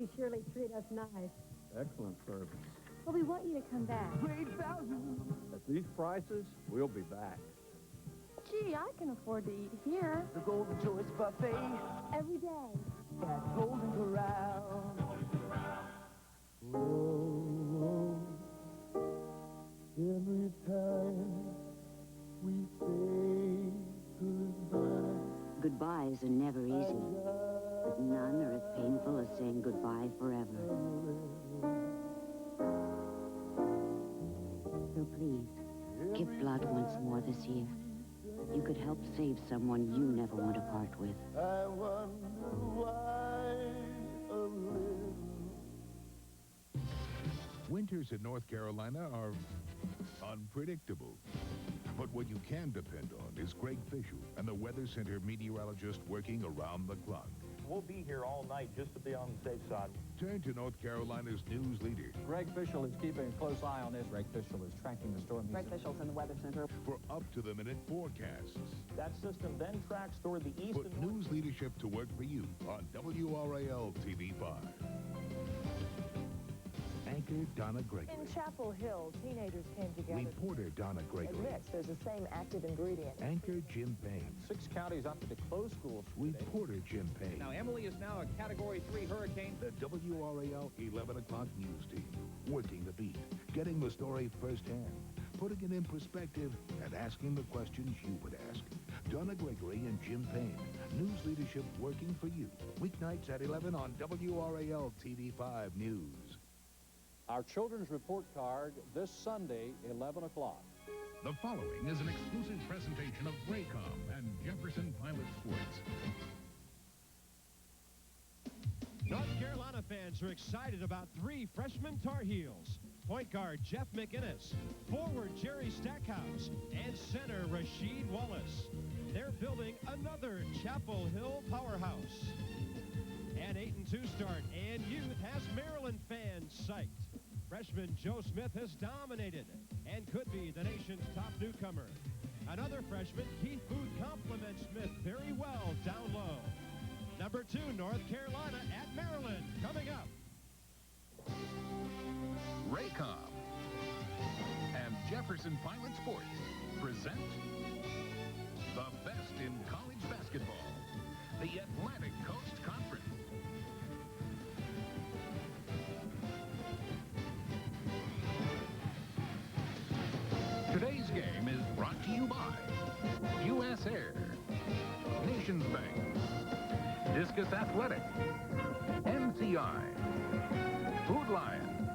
You surely treat us nice. Excellent service. Well, we want you to come back. At these prices, we'll be back. Gee, I can afford to eat here. The Golden Choice Buffet Every day. at Golden Corral. Oh, every time we say goodbye. Goodbyes are never easy, but none are as painful as saying goodbye forever. So please, give blood once more this year. You could help save someone you never want to part with. I wonder why a little. Winters in North Carolina are unpredictable. But what you can depend on is Greg Fishel and the Weather Center meteorologist working around the clock. We'll be here all night just to be on the safe side. Turn to North Carolina's news leader Greg Fishel is keeping a close eye on this. Greg Fishel is tracking the storm. Greg Fishel's in the Weather Center. for up-to-the-minute forecasts. That system then tracks toward the east Put and north. news leadership to work for you on WRAL TV5. Anchor Donna Gregory. In Chapel Hill, teenagers came together. Reporter Donna Gregory. Admits there's the same active ingredient. Anchor Jim Payne. 6 counties opted to close schools today. Reporter Jim Payne. Now, Emily is now a Category 3 hurricane. The WRAL 11 o'clock news team. Working the beat. Getting the story firsthand. Putting it in perspective and asking the questions you would ask. Donna Gregory and Jim Payne. News leadership working for you. Weeknights at 11 on WRAL TV5 News. Our children's report card this Sunday, 11 o'clock. The following is an exclusive presentation of Raycom and Jefferson Pilot Sports. North Carolina fans are excited about 3 freshman Tar Heels. Point guard Jeff McInnes, forward Jerry Stackhouse, and center Rasheed Wallace. They're building another Chapel Hill powerhouse. An 8-2 start, and youth has Maryland fans psyched. Freshman Joe Smith has dominated and could be the nation's top newcomer. Another freshman, Keith Booth, compliments Smith very well down low. Number 2, North Carolina at Maryland, coming up. Raycom and Jefferson Pilot Sports present the best in college basketball, the Atlantic Coast Conference. Today's game is brought to you by U.S. Air, Nations Bank, Discus Athletic, MCI, Food Lion,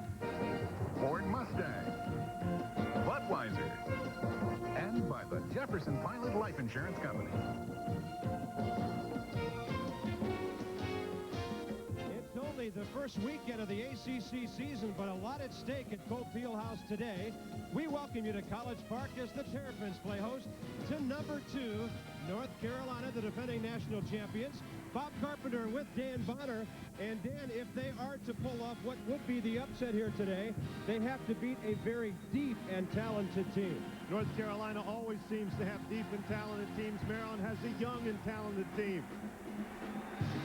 Ford Mustang, Budweiser, and by the Jefferson Pilot Life Insurance Company. It's only the first weekend of the ACC season, but a lot at stake at Cope Fieldhouse today. We welcome you to College Park as the Terrapins play host to number 2, North Carolina, the defending national champions. Bob Carpenter with Dan Bonner. And Dan, if they are to pull off what would be the upset here today, they have to beat a very deep and talented team. North Carolina always seems to have deep and talented teams. Maryland has a young and talented team.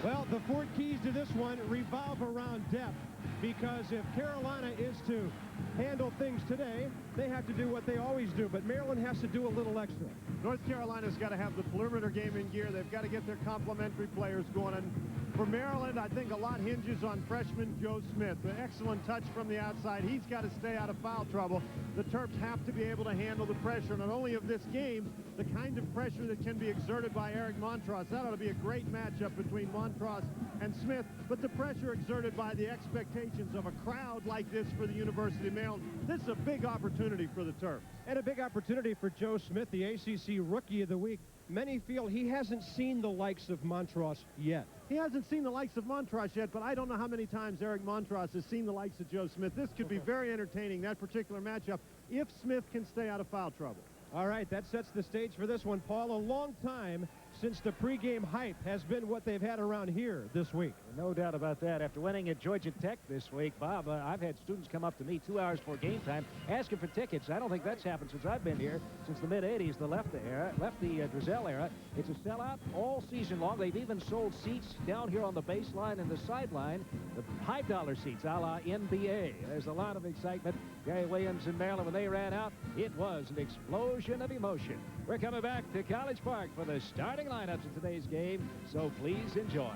Well, the 4 keys to this one revolve around depth, because if Carolina is to handle things today, they have to do what they always do, but Maryland has to do a little extra. North Carolina's got to have the perimeter game in gear. They've got to get their complementary players going. And for Maryland, I think a lot hinges on freshman Joe Smith. An excellent touch from the outside. He's got to stay out of foul trouble. The Terps have to be able to handle the pressure, not only of this game, the kind of pressure that can be exerted by Eric Montross. That ought to be a great matchup between Montross and Smith, but the pressure exerted by the expectations of a crowd like this for the University of Maryland. This is a big opportunity for the Terps. And a big opportunity for Joe Smith, the ACC Rookie of the Week. Many feel he hasn't seen the likes of Montross yet. He hasn't seen the likes of Montross yet, but I don't know how many times Eric Montross has seen the likes of Joe Smith. This could be very entertaining, that particular matchup, if Smith can stay out of foul trouble. All right, that sets the stage for this one, Paul. A long time since the pregame hype has been what they've had around here this week. No doubt about that. After winning at Georgia Tech this week, Bob, I've had students come up to me 2 hours before game time asking for tickets. I don't think that's happened since I've been here, since the mid-'80s, the Lefty Drizel era. It's a sellout all season long. They've even sold seats down here on the baseline and the sideline, the $5 seats, a la NBA. There's a lot of excitement. Gary Williams and Maryland, when they ran out, it was an explosion of emotion. We're coming back to College Park for the starting lineups of today's game, so please enjoy.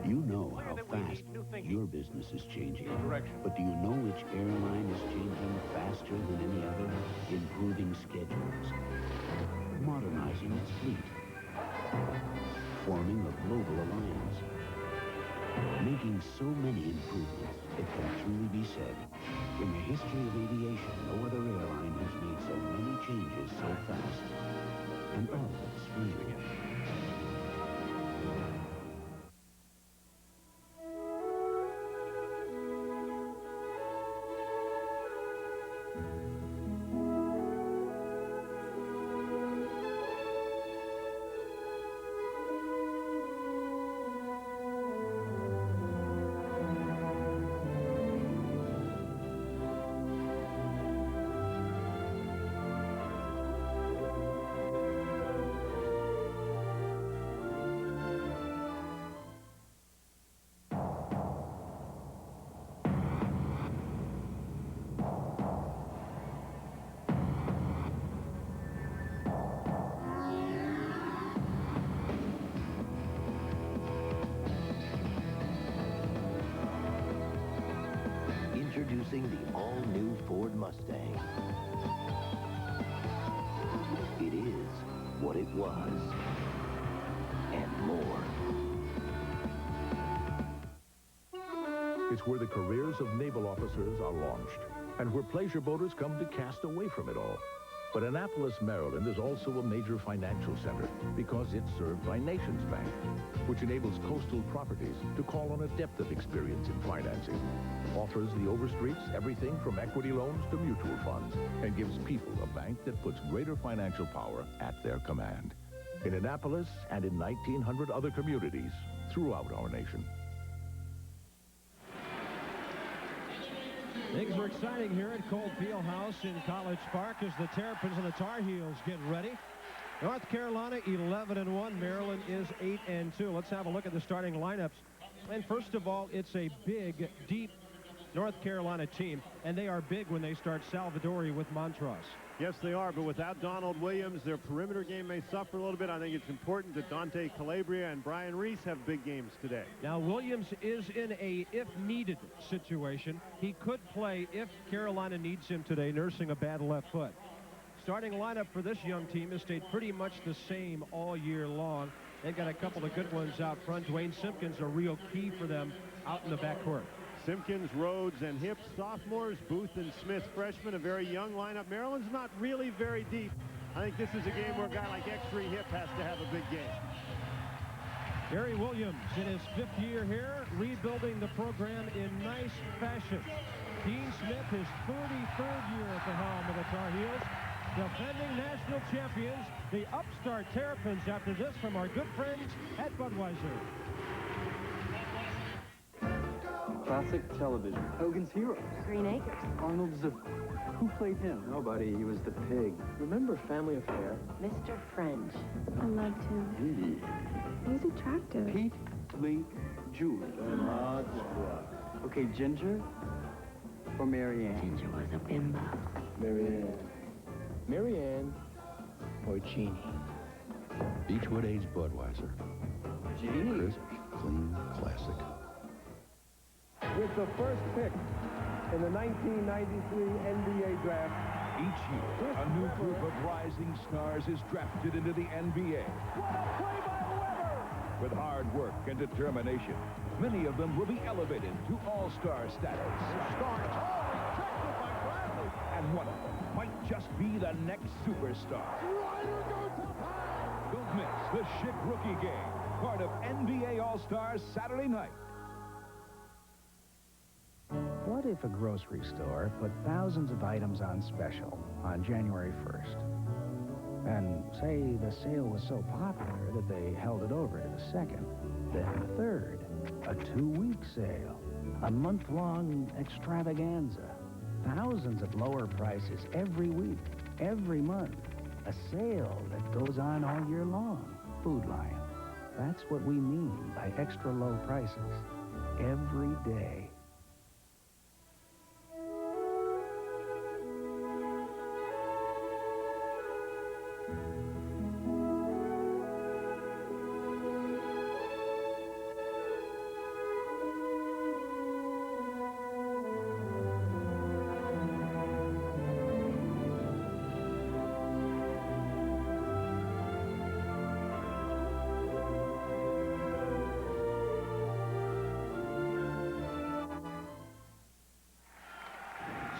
You know how fast your business is changing. But do you know which airline is changing faster than any other? Improving schedules, modernizing its fleet, forming a global alliance, making so many improvements, it can truly be said, in the history of aviation, no other airline has made so many changes so fast. And all of it's for you. Introducing the all-new Ford Mustang. It is what it was, and more. It's where the careers of naval officers are launched, and where pleasure boaters come to cast away from it all. But Annapolis, Maryland is also a major financial center because it's served by Nations Bank, which enables coastal properties to call on a depth of experience in financing, offers the overstreets everything from equity loans to mutual funds, and gives people a bank that puts greater financial power at their command. In Annapolis and in 1,900 other communities throughout our nation. Things are exciting here at Cole Fieldhouse in College Park as the Terrapins and the Tar Heels get ready. North Carolina 11-1. Maryland is 8-2. Let's have a look at the starting lineups. And first of all, it's a big, deep North Carolina team, and they are big when they start Salvadori with Montross. Yes, they are, but without Donald Williams, their perimeter game may suffer a little bit. I think it's important that Dante Calabria and Brian Reese have big games today. Now, Williams is in a if-needed situation. He could play if Carolina needs him today, nursing a bad left foot. Starting lineup for this young team has stayed pretty much the same all year long. They've got a couple of good ones out front. Dwayne Simpkins, a real key for them out in the backcourt. Simpkins, Rhodes, and Hips, sophomores. Booth and Smith, freshmen. A very young lineup. Maryland's not really very deep. I think this is a game where a guy like X3 Hip has to have a big game. Gary Williams in his 5th year here, rebuilding the program in nice fashion. Dean Smith, his 33rd year at the helm of the Tar Heels. Defending national champions, the upstart Terrapins, after this from our good friends at Budweiser. Classic television. Hogan's Heroes. Green Acres. Arnold Zipper. Who played him? Nobody. He was the pig. Remember Family Affair? Mr. French. I liked him. He's attractive. Pete, Link, Julie. Okay, Ginger or Mary Ann? Ginger was a bimbo. Mary Ann. Mary Ann or Jeannie? Beechwood Age Budweiser. Jeannie. Crisp, clean, classic. With the first pick in the 1993 NBA draft. Each year, a new group of rising stars is drafted into the NBA. What a play by Weber! With hard work and determination, many of them will be elevated to all-star status. Starks. Oh, rejected by Bradley. And one of them might just be the next superstar. Ryder goes up high. Don't miss the Schick Rookie Game, part of NBA All-Stars Saturday night. What if a grocery store put thousands of items on special on January 1st? And say the sale was so popular that they held it over to the second, then the third. A 2-week sale. A month-long extravaganza. Thousands of lower prices every week, every month. A sale that goes on all year long. Food Lion. That's what we mean by extra low prices. Every day.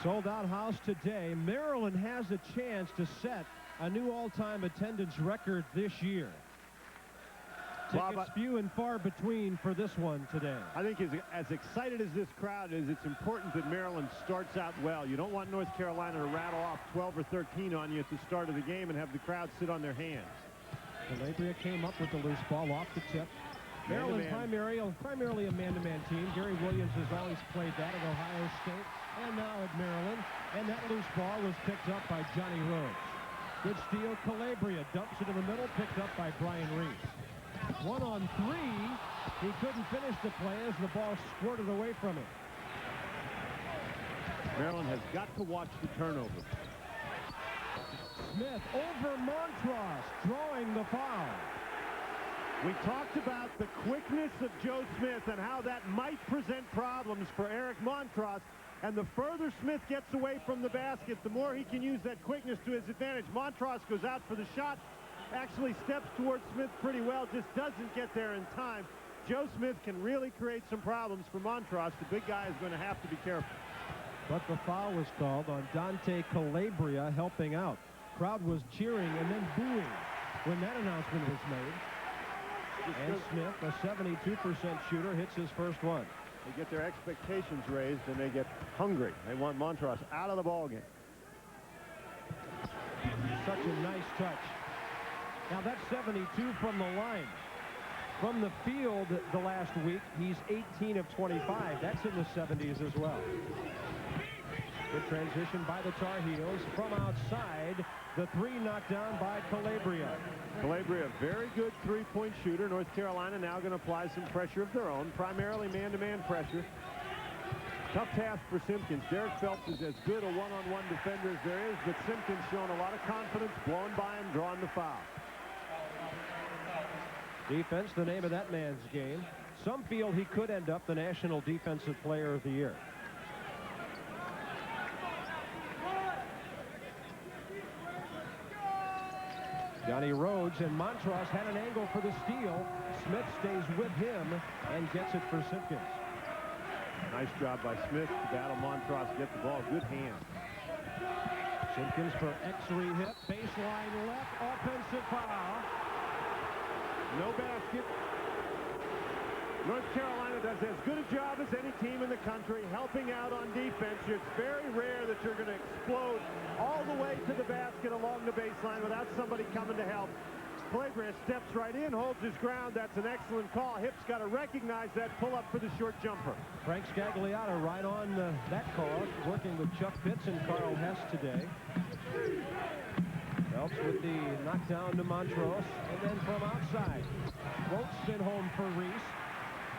Sold-out house today. Maryland has a chance to set a new all-time attendance record this year. Tickets few and far between for this one today. I think as excited as this crowd is, it's important that Maryland starts out well. You don't want North Carolina to rattle off 12 or 13 on you at the start of the game and have the crowd sit on their hands. Calabria came up with the loose ball off the tip. Maryland primarily a man-to-man team. Gary Williams has always played that at Ohio State and now at Maryland. And that loose ball was picked up by Johnny Rhodes. Good steal. Calabria dumps it in the middle, picked up by Brian Reese. 1-on-3. He couldn't finish the play as the ball squirted away from him. Maryland has got to watch the turnover. Smith over Montross, drawing the foul. We talked about the quickness of Joe Smith and how that might present problems for Eric Montross. And the further Smith gets away from the basket, the more he can use that quickness to his advantage. Montross goes out for the shot, actually steps towards Smith pretty well, just doesn't get there in time. Joe Smith can really create some problems for Montross. The big guy is going to have to be careful. But the foul was called on Dante Calabria, helping out. Crowd was cheering and then booing when that announcement was made. And Smith, a 72% shooter, hits his first one. They get their expectations raised and they get hungry. They want Montross out of the ballgame. Such a nice touch. Now that's 72 from the line. From the field the last week, he's 18 of 25. That's in the 70s as well. Good transition by the Tar Heels. From outside, the three knocked down by Calabria. Calabria, a very good three-point shooter. North Carolina now going to apply some pressure of their own, primarily man-to-man pressure. Tough task for Simpkins. Derek Phelps is as good a one-on-one defender as there is, but Simpkins showing a lot of confidence, blowing by him, drawing the foul. Defense, the name of that man's game. Some feel he could end up the National Defensive Player of the Year. Johnny Rhodes, and Montross had an angle for the steal. Smith stays with him and gets it for Simpkins. Nice job by Smith to battle Montross, get the ball. Good hand. Simpkins for X-ray hit. Baseline left. Offensive foul. No basket. North Carolina does as good a job as any team in the country helping out on defense. It's very rare that you're going to explode all the way to the basket along the baseline without somebody coming to help. Calabria steps right in, holds his ground. That's an excellent call. Hip's got to recognize that pull up for the short jumper. Frank Scagliato right on that call, working with Chuck Pitts and Carl Hess today. Phelps with the knockdown to Montross, and then from outside. Won't spin home for Reese.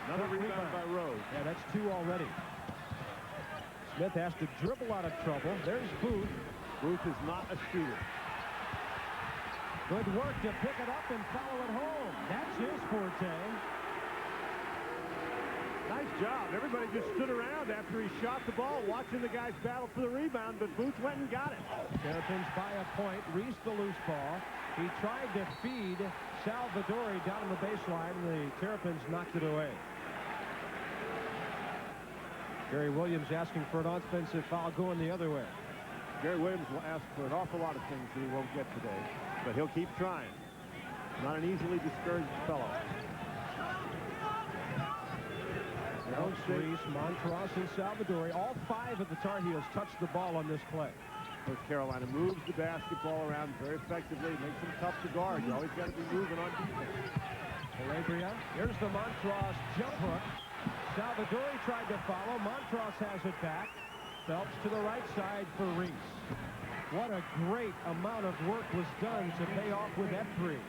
Another rebound by Rhodes. Yeah, that's two already. Smith has to dribble out of trouble. There's Booth. Booth is not a shooter. Good work to pick it up and follow it home. That's his forte. Nice job. Everybody just stood around after he shot the ball, watching the guys battle for the rebound, but Booth went and got it. Terrapins by a point. Reese the loose ball. He tried to feed Salvadori down on the baseline, and the Terrapins knocked it away. Gary Williams asking for an offensive foul going the other way. Gary Williams will ask for an awful lot of things that he won't get today, but he'll keep trying. Not an easily discouraged fellow. Reese, Montross, and Salvadori, all five of the Tar Heels touched the ball on this play. North Carolina moves the basketball around very effectively, makes them tough to guard. You always got to be moving on defense. Calabria, here's the Montross jump hook. Salvadori tried to follow. Montross has it back. Phelps to the right side for Reese. What a great amount of work was done to pay off with that three.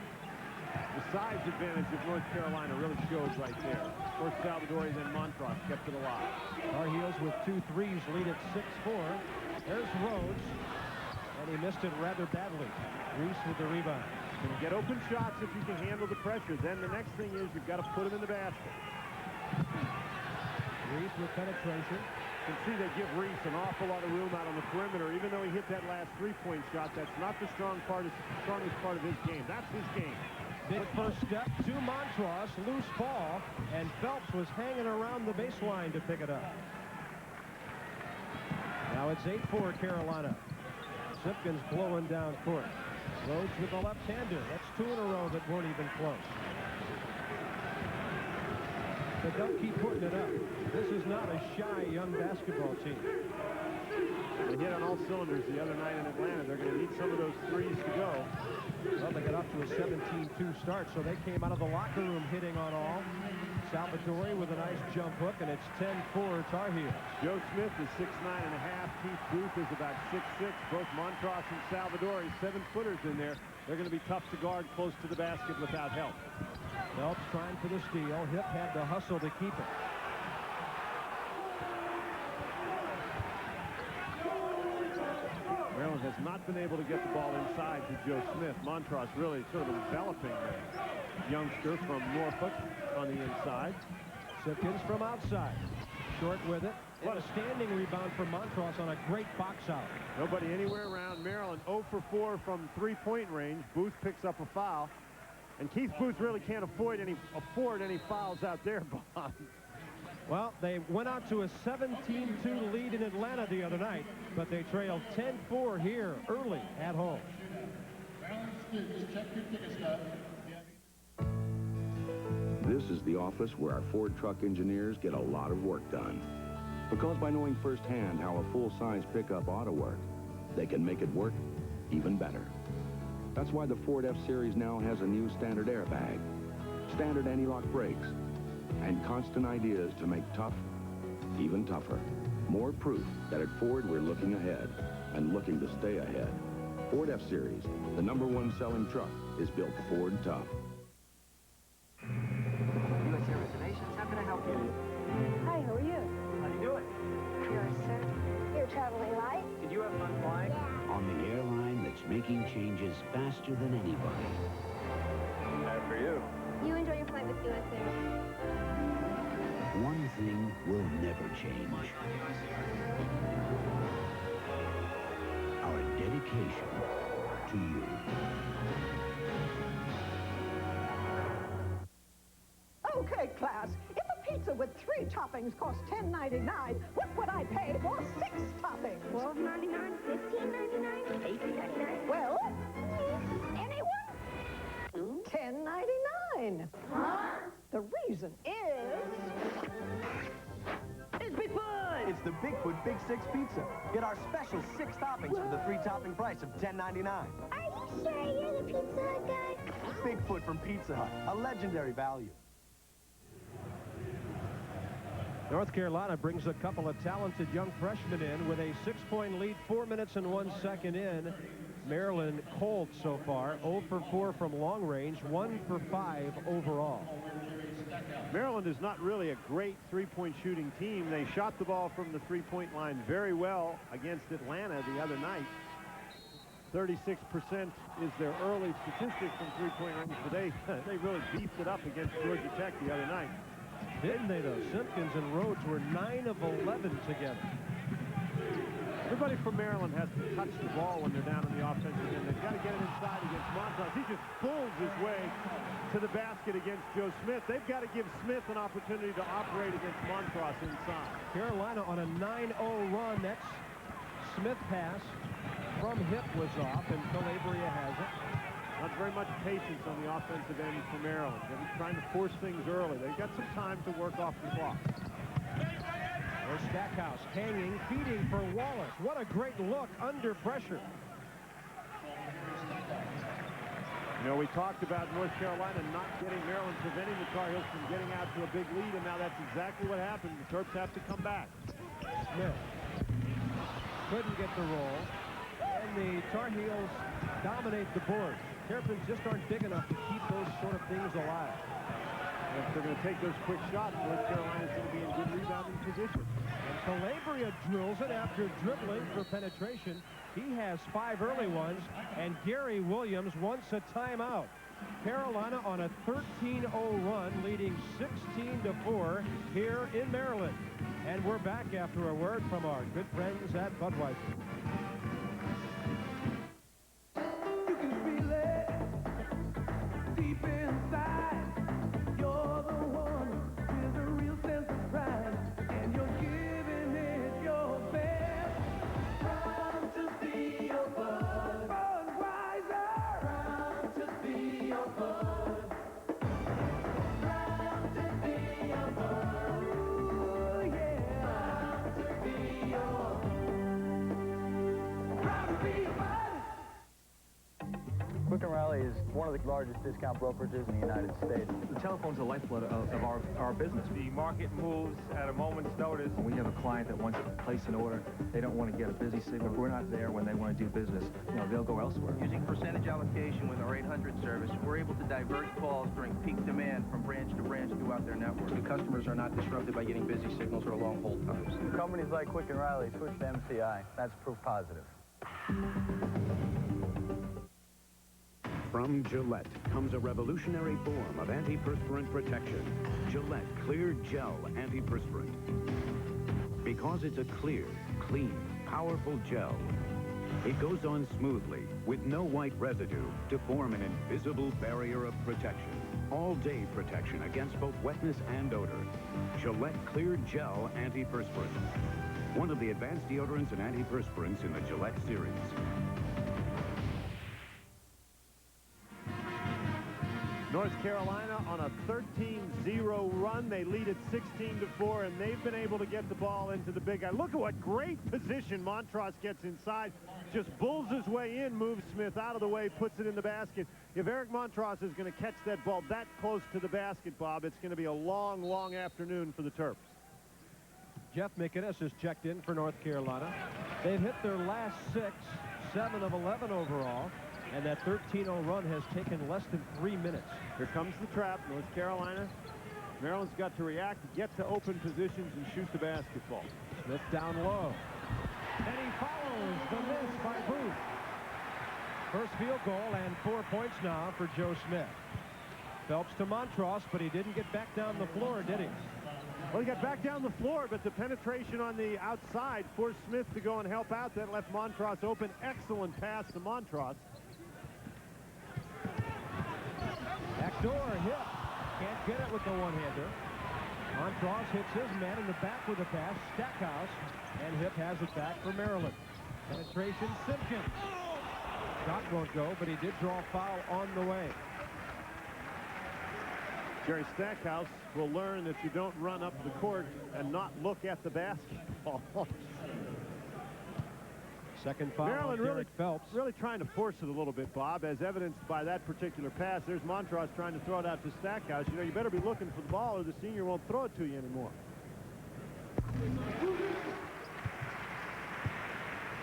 The size advantage of North Carolina really shows right there. First Salvadori, then Montross kept it alive. Tar Heels with 2 threes lead at 6-4. There's Rhodes, and he missed it rather badly. Reese with the rebound. You can get open shots if you can handle the pressure. Then the next thing is you've got to put them in the basket. Reese with penetration. You can see they give Reese an awful lot of room out on the perimeter. Even though he hit that last three-point shot, that's not the strongest part of his game. That's his game. Big first step to Montross, loose ball, and Phelps was hanging around the baseline to pick it up. Now it's 8-4 Carolina. Simpkins blowing down court. Rhodes with the left-hander. That's 2 in a row that weren't even close. But don't keep putting it up. This is not a shy young basketball team. They hit on all cylinders the other night in Atlanta. They're going to need some of those threes to go. Well, they got off to a 17-2 start, so they came out of the locker room hitting on all. Salvatore with a nice jump hook, and it's 10-4 Tar Heels. Joe Smith is 6'9.5". Keith Booth is about 6'6". Both Montross and Salvadori, 7-footers in there. They're going to be tough to guard close to the basket without help. Phelps trying for the steal. Hip had to hustle to keep it. Maryland has not been able to get the ball inside to Joe Smith. Montross really sort of enveloping the youngster from Norfolk on the inside. Simpkins from outside. Short with it. What a standing rebound for Montross on a great box out. Nobody anywhere around. Maryland 0 for 4 from three-point range. Booth picks up a foul. And Keith Booth really can't afford any fouls out there, Bob. Well, they went out to a 17-2 lead in Atlanta the other night, but they trailed 10-4 here early at home. This is the office where our Ford truck engineers get a lot of work done. Because by knowing firsthand how a full-size pickup ought to work, they can make it work even better. That's why the Ford F-Series now has a new standard airbag, standard anti-lock brakes, and constant ideas to make tough even tougher. More proof that at Ford we're looking ahead and looking to stay ahead. Ford F-Series, the #1 selling truck, is built Ford tough. U.S. Air Reservations, how can I help you? Hi, how are you? How do you do it? Good, sir. You're traveling light? Did you have fun flying? On the airline that's making changes faster than anybody. Not for you. You enjoy your flight with U.S. Air. One thing will never change. Our dedication to you. Okay, class. If a pizza with 3 toppings costs $10.99, what would I pay for 6 toppings? $12.99, $15.99, $18.99. Well, anyone? $10.99. Huh? The reason is... It's Bigfoot! It's the Bigfoot Big 6 Pizza. Get our special 6 toppings for the 3-topping price of $10.99. Are you sure you're the Pizza Hut guy? Bigfoot from Pizza Hut, a legendary value. North Carolina brings a couple of talented young freshmen in with a 6-point lead, 4 minutes and 1 second in. Maryland cold so far, 0 for 4 from long range, 1 for 5 overall. Maryland is not really a great three-point shooting team. They shot the ball from the three-point line very well against Atlanta the other night. 36% is their early statistic from three-point range, but they really beefed it up against Georgia Tech the other night. Didn't they, though? Simpkins and Rhodes were 9 of 11 together. Everybody from Maryland has to touch the ball when they're down in the offensive end. They've got to get it inside against Montross. He just pulls his way to the basket against Joe Smith. They've got to give Smith an opportunity to operate against Montross inside. Carolina on a 9-0 run. That's Smith pass from hip was off, and Calabria has it. Not very much patience on the offensive end for Maryland. They're trying to force things early. They've got some time to work off the clock. There's Stackhouse hanging, feeding for Wallace. What a great look under pressure. You know, we talked about North Carolina not getting Maryland, preventing the Tar Heels from getting out to a big lead, and now that's exactly what happened. The Terps have to come back. Smith couldn't get the roll, and the Tar Heels dominate the board. Terrapins just aren't big enough to keep those sort of things alive. If they're going to take those quick shots, North Carolina's going to be in good rebounding position. And Calabria drills it after dribbling for penetration. He has 5 early ones, and Gary Williams wants a timeout. Carolina on a 13-0 run, leading 16-4 here in Maryland. And we're back after a word from our good friends at Budweiser. You can feel it deep inside. You're the one with a real sense of pride, and you're giving it your best. Proud to be your bud. Budweiser. Proud to be your bud. Proud to be your bud. Ooh, yeah. Proud to be your Proud to be your bud. Quick and Rally is one of the largest discount brokerages in the United States. The telephone's the lifeblood of our business. The market moves at a moment's notice. When we have a client that wants to place an order, they don't want to get a busy signal. If we're not there when they want to do business, you know, they'll go elsewhere. Using percentage allocation with our 800 service, we're able to divert calls during peak demand from branch to branch throughout their network. The customers are not disrupted by getting busy signals or long hold times. Companies like Quick and Rally switch to MCI. That's proof positive. From Gillette comes a revolutionary form of antiperspirant protection. Gillette Clear Gel Antiperspirant. Because it's a clear, clean, powerful gel. It goes on smoothly with no white residue to form an invisible barrier of protection. All-day protection against both wetness and odor. Gillette Clear Gel Antiperspirant. One of the advanced deodorants and antiperspirants in the Gillette series. North Carolina on a 13-0 run. They lead at 16-4, and they've been able to get the ball into the big guy. Look at what great position Montross gets inside. Just bulls his way in, moves Smith out of the way, puts it in the basket. If Eric Montross is going to catch that ball that close to the basket, Bob, it's going to be a long, long afternoon for the Terps. Jeff McInnes has checked in for North Carolina. They've hit their last 6, 7 of 11 overall. And that 13-0 run has taken less than 3 minutes. Here comes the trap. North Carolina. Maryland's got to react, get to open positions, and shoot the basketball. Smith down low. And he follows the miss by Booth. First field goal and 4 points now for Joe Smith. Phelps to Montross, but he didn't get back down the floor, did he? Well, he got back down the floor, but the penetration on the outside forced Smith to go and help out. That left Montross open. Excellent pass to Montross. Backdoor hit. Can't get it with the one-hander. Montross hits his man in the back with a pass. Stackhouse. And Hip has it back for Maryland. Penetration, Simpkins. Shot won't go, but he did draw a foul on the way. Jerry Stackhouse will learn that you don't run up the court and not look at the basketball. Second foul. Maryland Derek Phelps. really trying to force it a little bit, Bob, as evidenced by that particular pass. There's Montross trying to throw it out to Stackhouse. You know, you better be looking for the ball or the senior won't throw it to you anymore.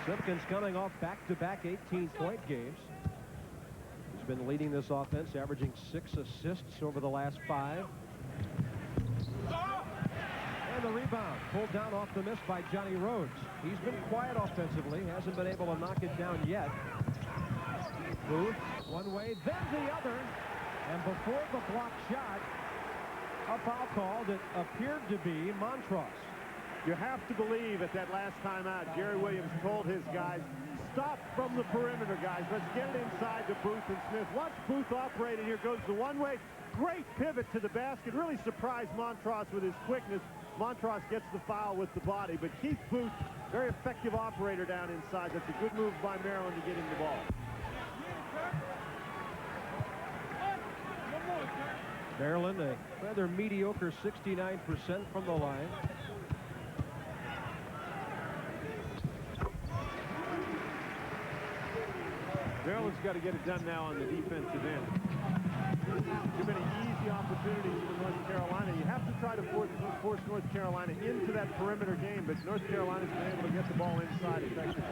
Simpkins coming off back-to-back 18-point games. He's been leading this offense, averaging 6 assists over the last 5. And the rebound pulled down off the miss by Johnny Rhodes. He's been quiet offensively, hasn't been able to knock it down yet. Booth, one way, then the other. And before the block shot, a foul call that appeared to be Montross. You have to believe at that last timeout, Jerry Williams told his guys, stop from the perimeter, guys. Let's get it inside to Booth and Smith. Watch Booth operate, and here goes the one-way. Great pivot to the basket. Really surprised Montross with his quickness. Montross gets the foul with the body, but Keith Booth, very effective operator down inside. That's a good move by Maryland to get him the ball. Maryland, a rather mediocre 69% from the line. Maryland's got to get it done now on the defensive end. Too many easy opportunities for North Carolina. You have to try to force North Carolina into that perimeter game, but North Carolina's been able to get the ball inside effectively.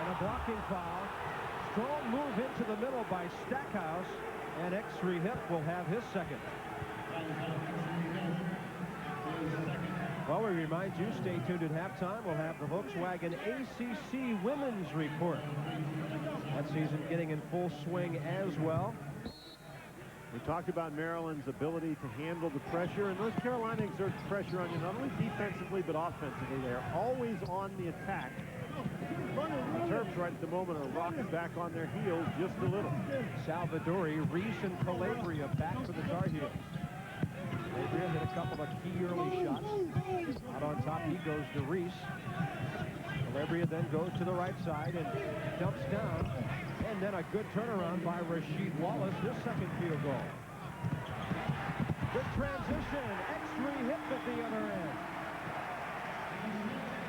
And a blocking foul. Strong move into the middle by Stackhouse, and Exree Hip will have his second. Well, we remind you, stay tuned at halftime. We'll have the Volkswagen ACC Women's Report. That season getting in full swing as well. We talked about Maryland's ability to handle the pressure, and North Carolina exerts pressure on you not only defensively but offensively. They're always on the attack. The Terps right at the moment are rocking back on their heels just a little. Salvadori, Reese, and Calabria back for the Tar Heels. Calabria hit a couple of key early shots. Out on top, he goes to Reese. Calabria then goes to the right side and dumps down. And then a good turnaround by Rasheed Wallace, his second field goal. Good transition. Exree Hip at the other end.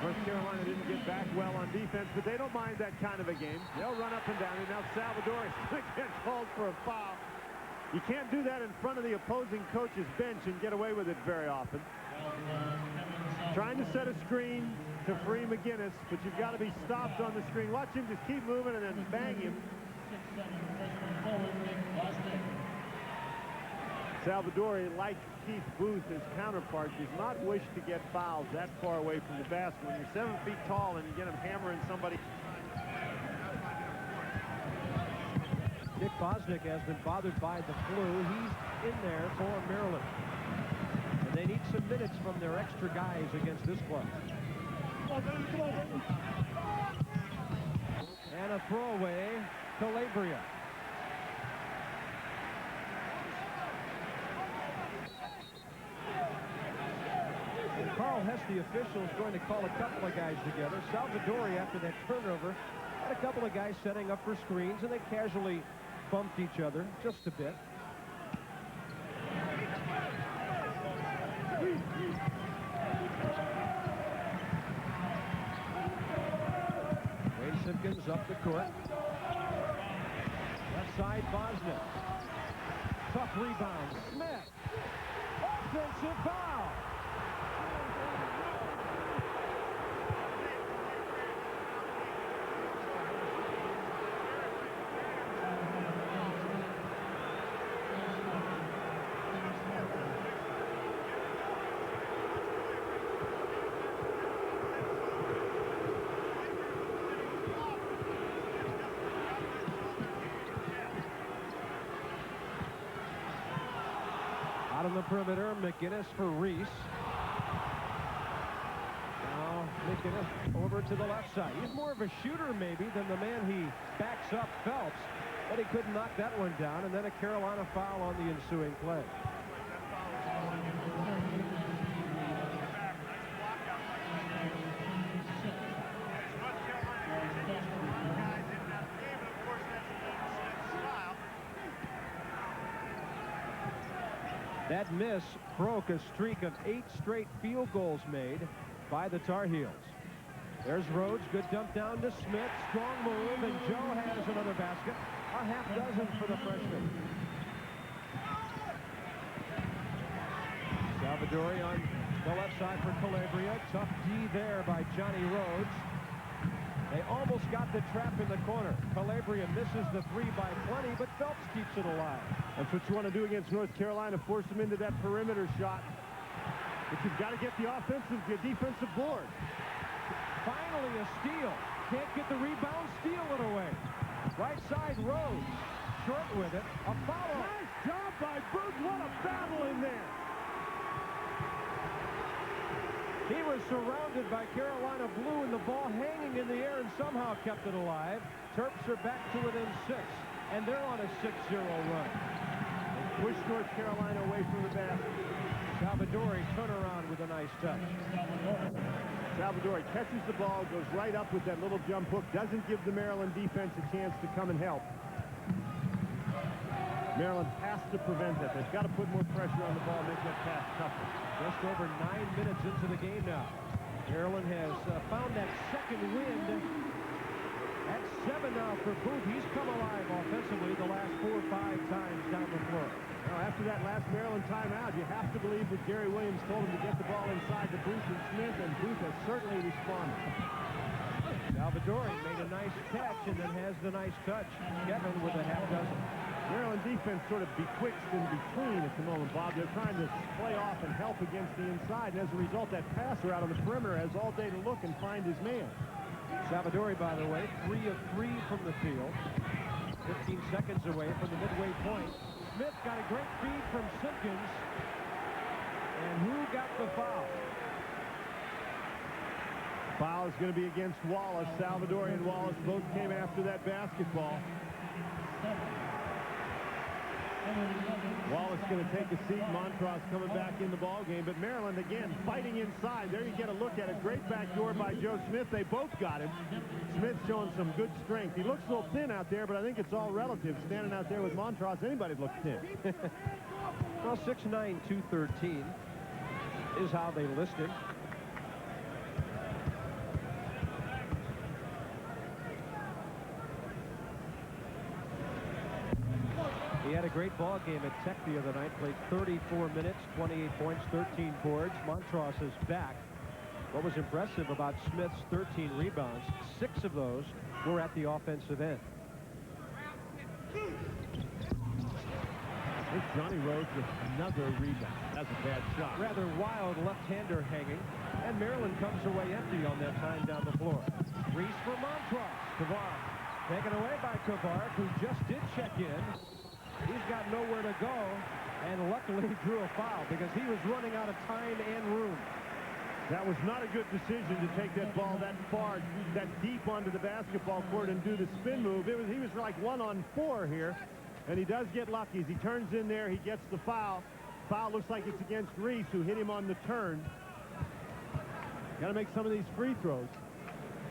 North Carolina didn't get back well on defense, but they don't mind that kind of a game. They'll run up and down. And now Salvador is going to get called for a foul. You can't do that in front of the opposing coach's bench and get away with it very often. Trying to set a screen to free McGinnis, but you've got to be stopped on the screen. Watch him just keep moving and then bang him. Salvadori, like Keith Booth, his counterpart, does not wish to get fouled that far away from the basket. When you're 7 feet tall and you get him hammering somebody. Dick Bosnick has been bothered by the flu. He's in there for Maryland. And they need some minutes from their extra guys against this club. And a throwaway, Calabria. And Carl Hess, the official, is going to call a couple of guys together. Salvadori, after that turnover, had a couple of guys setting up for screens, and they casually bumped each other just a bit. Wayne Simpkins up the court. Left side, Bosnick. Tough rebound. Smith. Offensive foul. Out on the perimeter, McGinnis for Reese. Now McGinnis over to the left side. He's more of a shooter maybe than the man he backs up, Phelps, but he couldn't knock that one down, and then a Carolina foul on the ensuing play. That miss broke a streak of 8 straight field goals made by the Tar Heels. There's Rhodes, good dump down to Smith, strong move, and Joe has another basket. A half dozen for the freshman. Salvadori on the left side for Calabria. Tough D there by Johnny Rhodes. They almost got the trap in the corner. Calabria misses the 3 by plenty, but Phelps keeps it alive. That's what you want to do against North Carolina, force them into that perimeter shot. But you've got to get the defensive board. Finally a steal. Can't get the rebound, steal it away. Right side, Rhodes. Short with it. A foul. Nice job by Booth. What a battle in there. He was surrounded by Carolina blue and the ball hanging in the air and somehow kept it alive. Terps are back to within 6, and they're on a 6-0 run. They push North Carolina away from the basket. Salvadori turnaround with a nice touch. Salvadori catches the ball, goes right up with that little jump hook, doesn't give the Maryland defense a chance to come and help. Maryland has to prevent that. They've got to put more pressure on the ball, make that pass tougher. Just over 9 minutes into the game now. Maryland has found that second wind That's 7 now for Booth. He's come alive offensively the last 4 or 5 times down the floor. Now, after that last Maryland timeout, you have to believe that Gary Williams told him to get the ball inside to Booth and Smith, and Booth has certainly responded. Salvadori made a nice catch and then has the nice touch. Kevin with a half dozen. Maryland defense sort of betwixt in between at the moment, Bob. They're trying to play off and help against the inside, and as a result, that passer out on the perimeter has all day to look and find his man. Salvadori, by the way, 3 of 3 from the field. 15 seconds away from the midway point. Smith got a great feed from Simpkins. And who got the foul? Foul is going to be against Wallace. Salvadori and Wallace both came after that basketball. Wallace going to take a seat. Montross coming back in the ball game. But Maryland, again, fighting inside. There you get a look at it. Great backdoor by Joe Smith. They both got him. Smith showing some good strength. He looks a little thin out there, but I think it's all relative. Standing out there with Montross, anybody'd look thin. Well, 6'9", 213 is how they list him. He had a great ball game at Tech the other night. Played 34 minutes, 28 points, 13 boards. Montross is back. What was impressive about Smith's 13 rebounds, 6 of those were at the offensive end. I think Johnny Rhodes with another rebound. That's a bad shot. Rather wild left-hander hanging. And Maryland comes away empty on that time down the floor. Reese for Montross. Kavar taken away by Kavar, who just did check in. He's got nowhere to go, and luckily drew a foul because he was running out of time and room. That was not a good decision to take that ball that far, that deep onto the basketball court and do the spin move. He was like 1-on-4 here, and he does get lucky. As he turns in there, he gets the foul. Foul looks like it's against Reese, who hit him on the turn. Got to make some of these free throws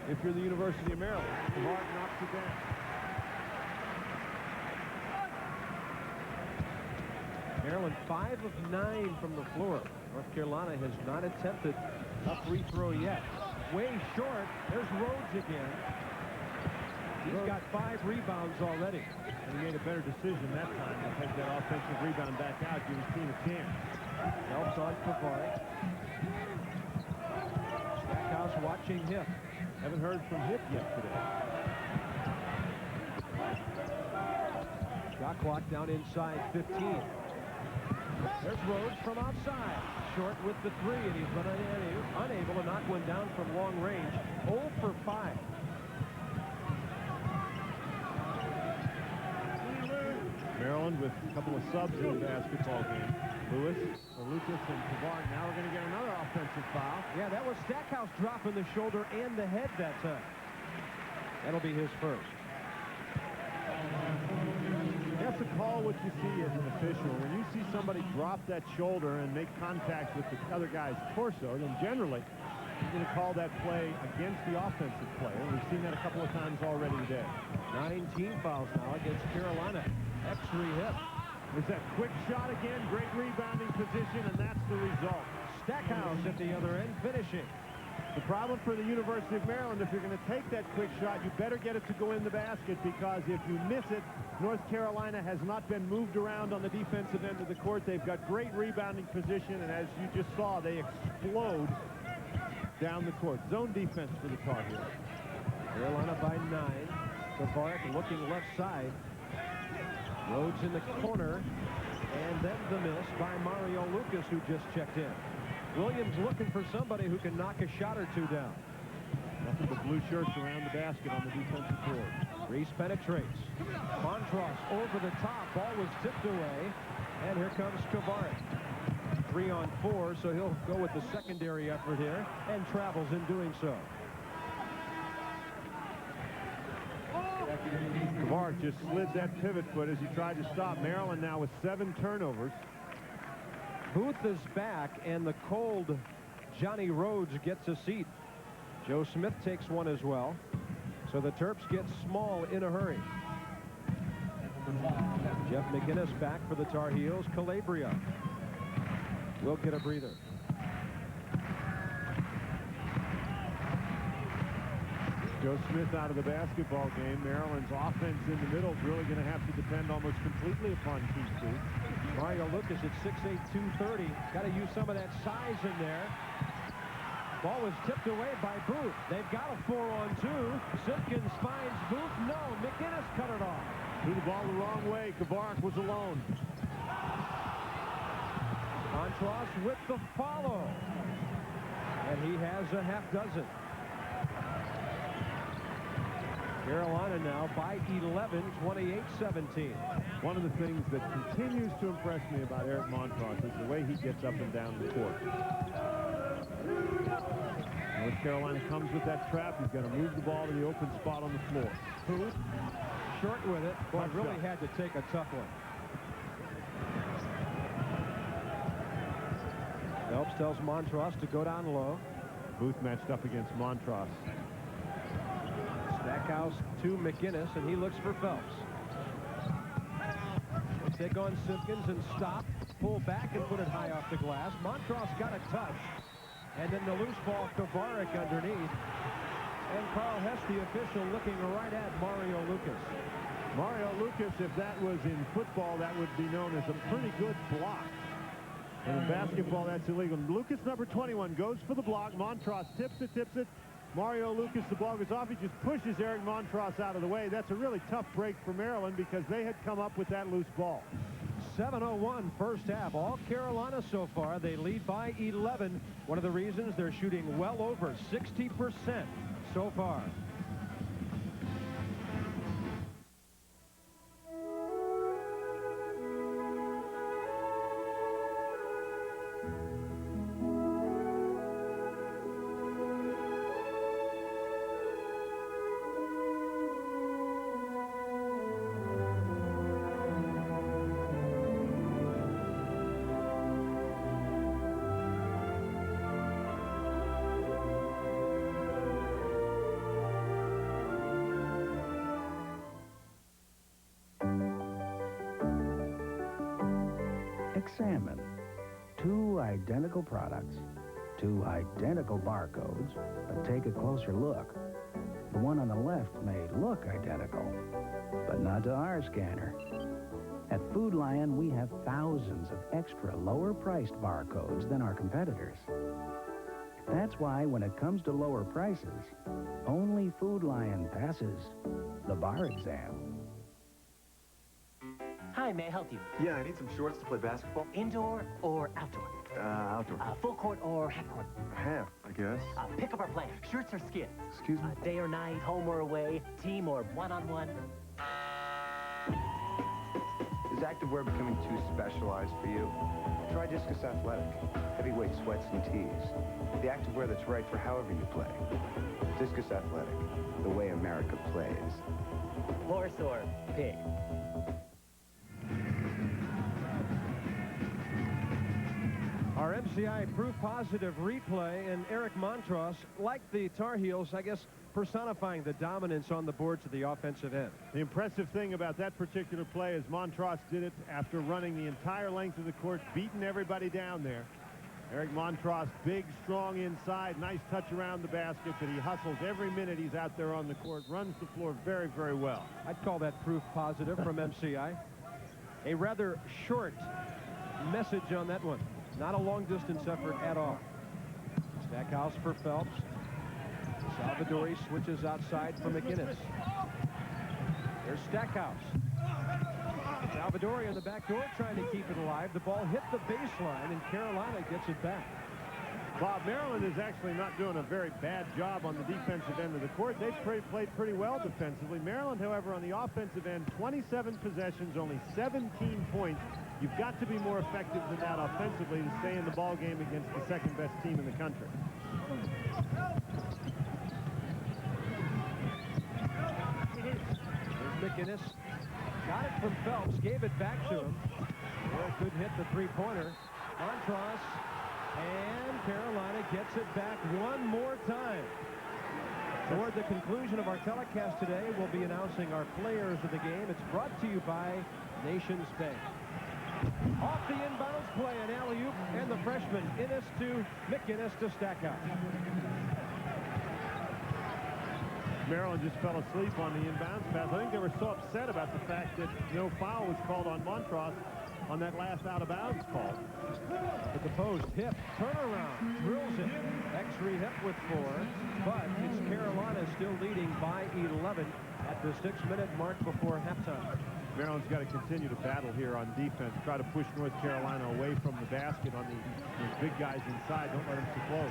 if you're the University of Maryland. Mark knocks it down. Maryland 5 of 9 from the floor. North Carolina has not attempted a free throw yet. Way short. There's Rhodes again. He's got 5 rebounds already. And he made a better decision that time to take that offensive rebound back out, give his team a chance. Helps on Kavari. Stackhouse watching Hip. Haven't heard from Hip yet today. Shot clock down inside 15. There's Rhodes from outside. Short with the 3, and he's been unable to knock one down from long range. 0 for 5. Maryland with a couple of subs in the basketball game. Lucas and Kavar. Now we're going to get another offensive foul. Yeah, that was Stackhouse dropping the shoulder and the head that time. That'll be his first. You have to call what you see as an official. When you see somebody drop that shoulder and make contact with the other guy's torso, then generally you're going to call that play against the offensive player. We've seen that a couple of times already today. 19 fouls now against Carolina. X3 Hip. There's that quick shot again. Great rebounding position, and that's the result. Stackhouse at the other end finishing. The problem for the University of Maryland, if you're going to take that quick shot, you better get it to go in the basket, because if you miss it, North Carolina has not been moved around on the defensive end of the court. They've got great rebounding position, and as you just saw, they explode down the court. Zone defense for the Tar Heels. Carolina by 9. Kavarek looking left side. Rhodes in the corner, and then the miss by Mario Lucas, who just checked in. Williams looking for somebody who can knock a shot or two down. Nothing but blue shirts around the basket on the defensive board. Reese penetrates. Montross over the top. Ball was tipped away, and here comes Kavarek. 3 on 4, so he'll go with the secondary effort here, and travels in doing so. Kavarek just slid that pivot foot as he tried to stop. Maryland now with 7 turnovers. Booth is back, and the cold Johnny Rhodes gets a seat. Joe Smith takes one as well. So the Terps get small in a hurry. Jeff McInnes back for the Tar Heels. Calabria will get a breather. Joe Joe Smith out of the basketball game. Maryland's offense in the middle is really going to have to depend almost completely upon Keith Booth. Mario Lucas at 6'8", 230. Got to use some of that size in there. Ball was tipped away by Booth. They've got a 4-on-2. Simpkins finds Booth. No, McInnes cut it off. Threw the ball the wrong way. Kavarik was alone. Montross with the follow. And he has a half dozen. Carolina now by 11, 28-17. One of the things that continues to impress me about Eric Montross is the way he gets up and down the court. North Carolina comes with that trap. He's got to move the ball to the open spot on the floor. Booth short with it, but really had to take a tough one. Phelps tells Montross to go down low. Booth matched up against Montross. Stackhouse to McInnes, and he looks for Phelps. Take on Simpkins and stop. Pull back and put it high off the glass. Montross got a touch. And then the loose ball, Kavarik underneath. And Carl Hess, the official, looking right at Mario Lucas. Mario Lucas, if that was in football, that would be known as a pretty good block. And in basketball, that's illegal. Lucas, number 21, goes for the block. Montross tips it. Mario Lucas, the ball goes off. He just pushes Eric Montross out of the way. That's a really tough break for Maryland because they had come up with that loose ball. 7:01 first half. All Carolina so far. They lead by 11. One of the reasons they're shooting well over 60% so far. Examine two identical products, two identical barcodes, but take a closer look. The one on the left may look identical, but not to our scanner. At Food Lion, we have thousands of extra lower-priced barcodes than our competitors. That's why when it comes to lower prices, only Food Lion passes the bar exam. Hi, may I help you? Yeah, I need some shorts to play basketball. Indoor or outdoor? Outdoor. Full court or half court? Half, I guess. Pick up or play. Shirts or skins? Excuse me? Day or night, home or away, team or one-on-one? Is activewear becoming too specialized for you? Try Discus Athletic. Heavyweight sweats and tees. The activewear that's right for however you play. Discus Athletic. The way America plays. Horse or pig? Our MCI proof positive replay, and Eric Montross, like the Tar Heels, I guess, personifying the dominance on the boards of the offensive end. The impressive thing about that particular play is Montross did it after running the entire length of the court, beating everybody down there. Eric Montross, big, strong inside, nice touch around the basket, but he hustles every minute he's out there on the court, runs the floor very, very well. I'd call that proof positive from MCI. A rather short message on that one. Not a long-distance effort at all. Stackhouse for Phelps. Salvadori switches outside for McInnes. There's Stackhouse. Salvadori on the back door trying to keep it alive. The ball hit the baseline, and Carolina gets it back. Bob, Maryland is actually not doing a very bad job on the defensive end of the court. They've played pretty well defensively. Maryland, however, on the offensive end, 27 possessions, only 17 points. You've got to be more effective than that offensively to stay in the ball game against the second-best team in the country. There's McInnes. Got it from Phelps. Gave it back to him. There couldn't hit the three-pointer. Montross. And Carolina gets it back one more time. Toward the conclusion of our telecast today, we'll be announcing our players of the game. It's brought to you by Nations Bank. Off the inbounds play, an alley-oop, and the freshman Innes to McInnes to Stackhouse. Maryland just fell asleep on the inbounds pass. I think they were so upset about the fact that no foul was called on Montross on that last out-of-bounds call. At the post, hip, turnaround, drills it. Exree hip with 4, but it's Carolina still leading by 11 at the 6-minute mark before halftime. Maryland's got to continue to battle here on defense, try to push North Carolina away from the basket on these big guys inside. Don't let them too close.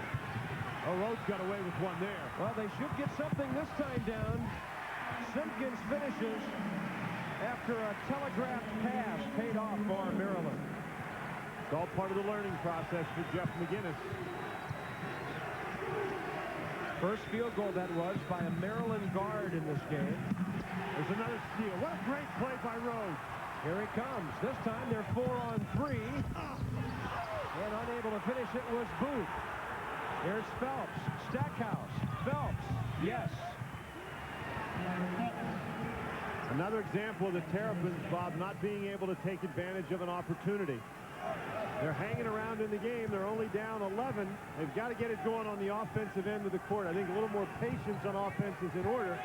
Oh, Rhodes got away with one there. Well, they should get something this time down. Simpkins finishes after a telegraphed pass paid off for Maryland. It's all part of the learning process for Jeff McInnes. First field goal that was by a Maryland guard in this game. There's another steal. What a great play by Rhodes. Here he comes. This time they're 4 on 3. And unable to finish it was Booth. Here's Phelps. Stackhouse. Phelps. Yes. Another example of the Terrapins, Bob, not being able to take advantage of an opportunity. They're hanging around in the game. They're only down 11. They've got to get it going on the offensive end of the court. I think a little more patience on offense is in order.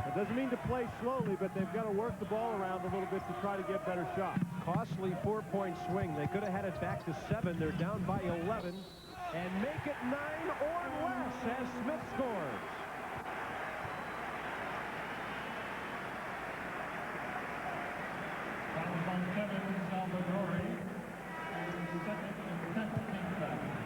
It doesn't mean to play slowly, but they've got to work the ball around a little bit to try to get better shots. Costly 4-point swing. They could have had it back to 7. They're down by 11. And make it 9 or less as Smith scores.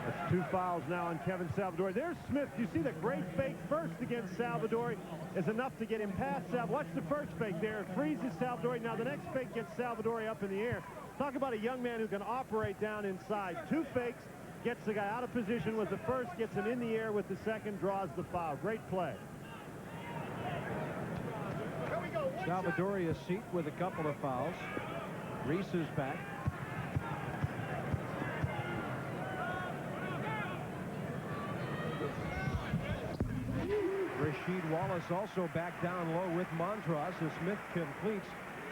That's 2 fouls now on Kevin Salvadori. There's Smith. You see the great fake first against Salvadori is enough to get him past Salvadori. Watch the first fake there. It freezes Salvadori. Now the next fake gets Salvadori up in the air. Talk about a young man who can operate down inside. 2 fakes, gets the guy out of position with the first, gets him in the air with the second, draws the foul. Great play. Salvadori a seat with a couple of fouls. Reese is back. Rasheed Wallace also back down low with Montross as Smith completes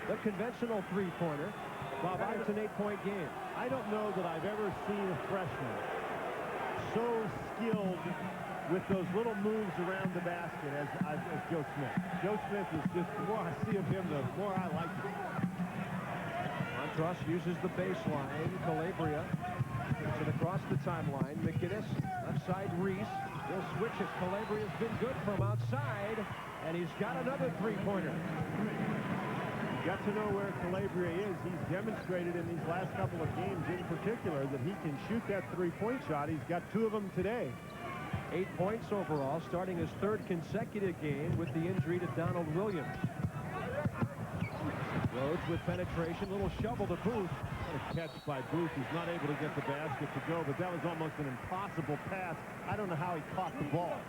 the conventional 3-pointer. Bob, it's an 8-point game. I don't know that I've ever seen a freshman so skilled with those little moves around the basket as Joe Smith. Joe Smith is just, the more I see of him, the more I like him. Montross uses the baseline. Calabria puts it across the timeline. McInnes, left side Reese. He'll switch it. Calabria's been good from outside, and he's got another 3-pointer. You got to know where Calabria is. He's demonstrated in these last couple of games in particular that he can shoot that 3-point shot. He's got 2 of them today. 8 points overall, starting his 3rd consecutive game with the injury to Donald Williams. Rhodes with penetration, little shovel to Booth. What a catch by Booth. He's not able to get the basket to go, but that was almost an impossible pass. I don't know how he caught the ball.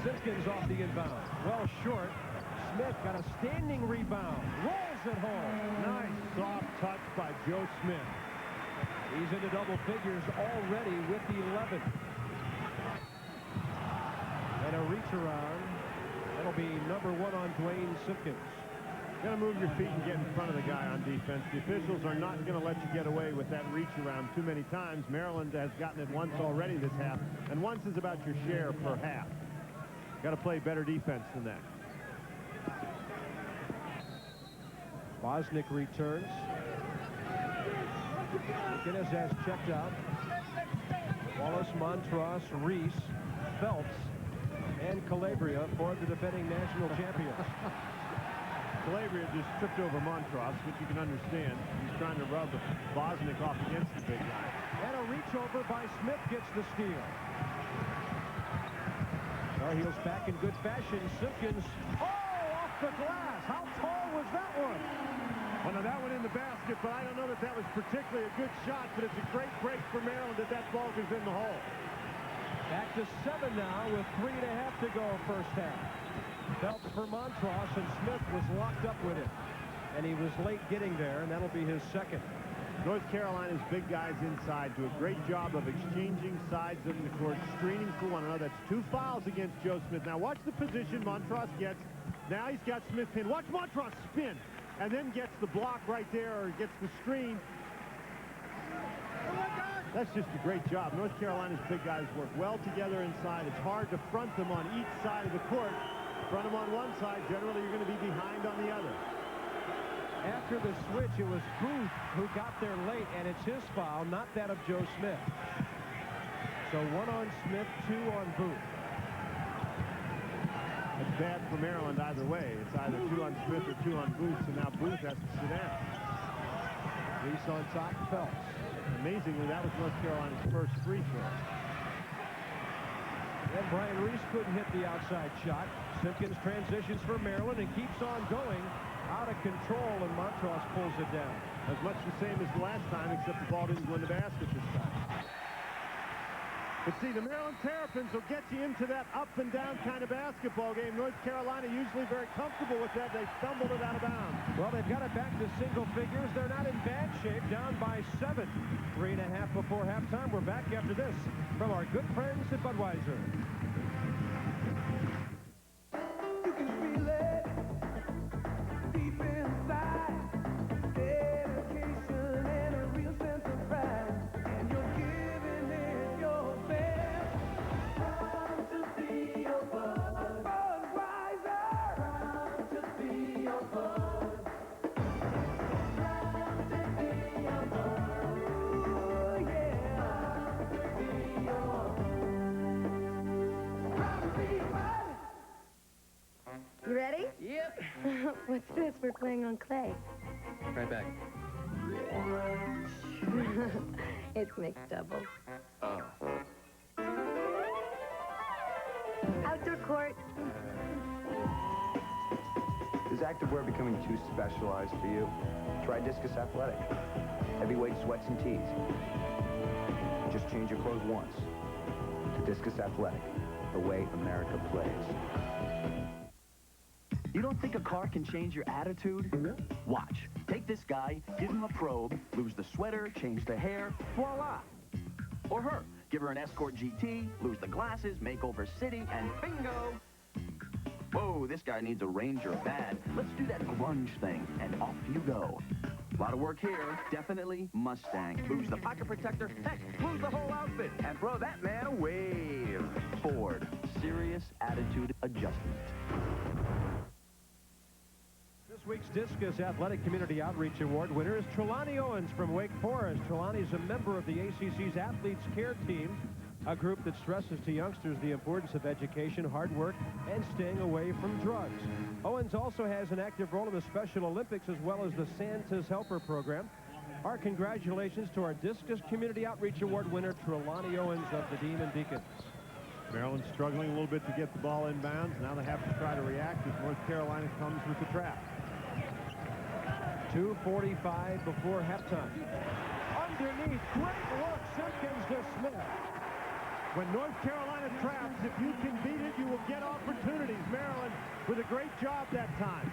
Simpkins off the inbound. Well short. Smith got a standing rebound. Rolls it home. Nice soft touch by Joe Smith. He's into double figures already with the 11. And a reach around. That'll be number 1 on Dwayne Simpkins. Got to move your feet and get in front of the guy on defense. The officials are not going to let you get away with that reach around too many times. Maryland has gotten it once already this half, and once is about your share per half. Got to play better defense than that. Bosnick returns. McInnes has checked out. Wallace, Montross, Reese, Phelps, and Calabria for the defending national champions. Calabria just tripped over Montross, which you can understand. He's trying to rub Bosnick off against the big guy. And a reach over by Smith gets the steal. Tar Heels back in good fashion. Simpkins, off the glass. How tall was that one? Well, now that one in the basket, but I don't know that that was particularly a good shot, but it's a great break for Maryland that ball goes in the hole. Back to 7 now with 3.5 to go first half. Phelps for Montross, and Smith was locked up with it. And he was late getting there, and that'll be his 2nd. North Carolina's big guys inside do a great job of exchanging sides of the court, screening for one another. That's 2 fouls against Joe Smith. Now watch the position Montross gets. Now he's got Smith pinned. Watch Montross spin, and then gets the block right there, or gets the screen. That's just a great job. North Carolina's big guys work well together inside. It's hard to front them on each side of the court. Front them on one side, generally you're going to be behind on the other. After the switch, it was Booth who got there late, and it's his foul, not that of Joe Smith. So 1 on Smith, 2 on Booth. It's bad for Maryland either way. It's either 2 on Smith or 2 on Booth, so now Booth has to sit down. Reese on top, Phelps. Amazingly, that was North Carolina's first free throw. And Brian Reese couldn't hit the outside shot. Simpkins transitions for Maryland and keeps on going. Out of control, and Montross pulls it down. As much the same as the last time, except the ball didn't go in the basket this time. But see, the Maryland Terrapins will get you into that up and down kind of basketball game. North Carolina usually very comfortable with that. They stumbled it out of bounds. Well, they've got it back to single figures. They're not in bad shape, down by 7. 3.5 before halftime. We're back after this from our good friends at Budweiser. You can feel it deep inside. Dedication and a real sense of pride. And you're giving it your best. Proud to be your bud. Budweiser. Proud to be your bud. Proud to be your bud. Ooh, yeah. Proud to be your bud. Proud to be bud. You ready? Yep. What's this? We're playing on clay. Right back. It's mixed doubles. Oh. Outdoor court. Is activewear becoming too specialized for you? Try Discus Athletic. Heavyweight sweats and tees. Just change your clothes once. To Discus Athletic, the way America plays. You don't think a car can change your attitude? Watch. Take this guy, give him a probe, lose the sweater, change the hair, voila. Or her. Give her an Escort GT, lose the glasses, make over city, and bingo. Whoa, this guy needs a Ranger bad. Let's do that grunge thing, and off you go. A lot of work here. Definitely Mustang. Lose the pocket protector, heck, lose the whole outfit, and throw that man a wave. Ford. Serious attitude adjustment. This week's Discus Athletic Community Outreach Award winner is Trelawney Owens from Wake Forest. Trelawney's a member of the ACC's Athletes Care Team, a group that stresses to youngsters the importance of education, hard work, and staying away from drugs. Owens also has an active role in the Special Olympics as well as the Santa's Helper program. Our congratulations to our Discus Community Outreach Award winner, Trelawney Owens of the Demon Deacons. Maryland's struggling a little bit to get the ball inbounds. Now they have to try to react as North Carolina comes with the trap. 2:45 before halftime. Underneath, great look, Simpkins to Smith. When North Carolina traps, if you can beat it, you will get opportunities. Maryland with a great job that time.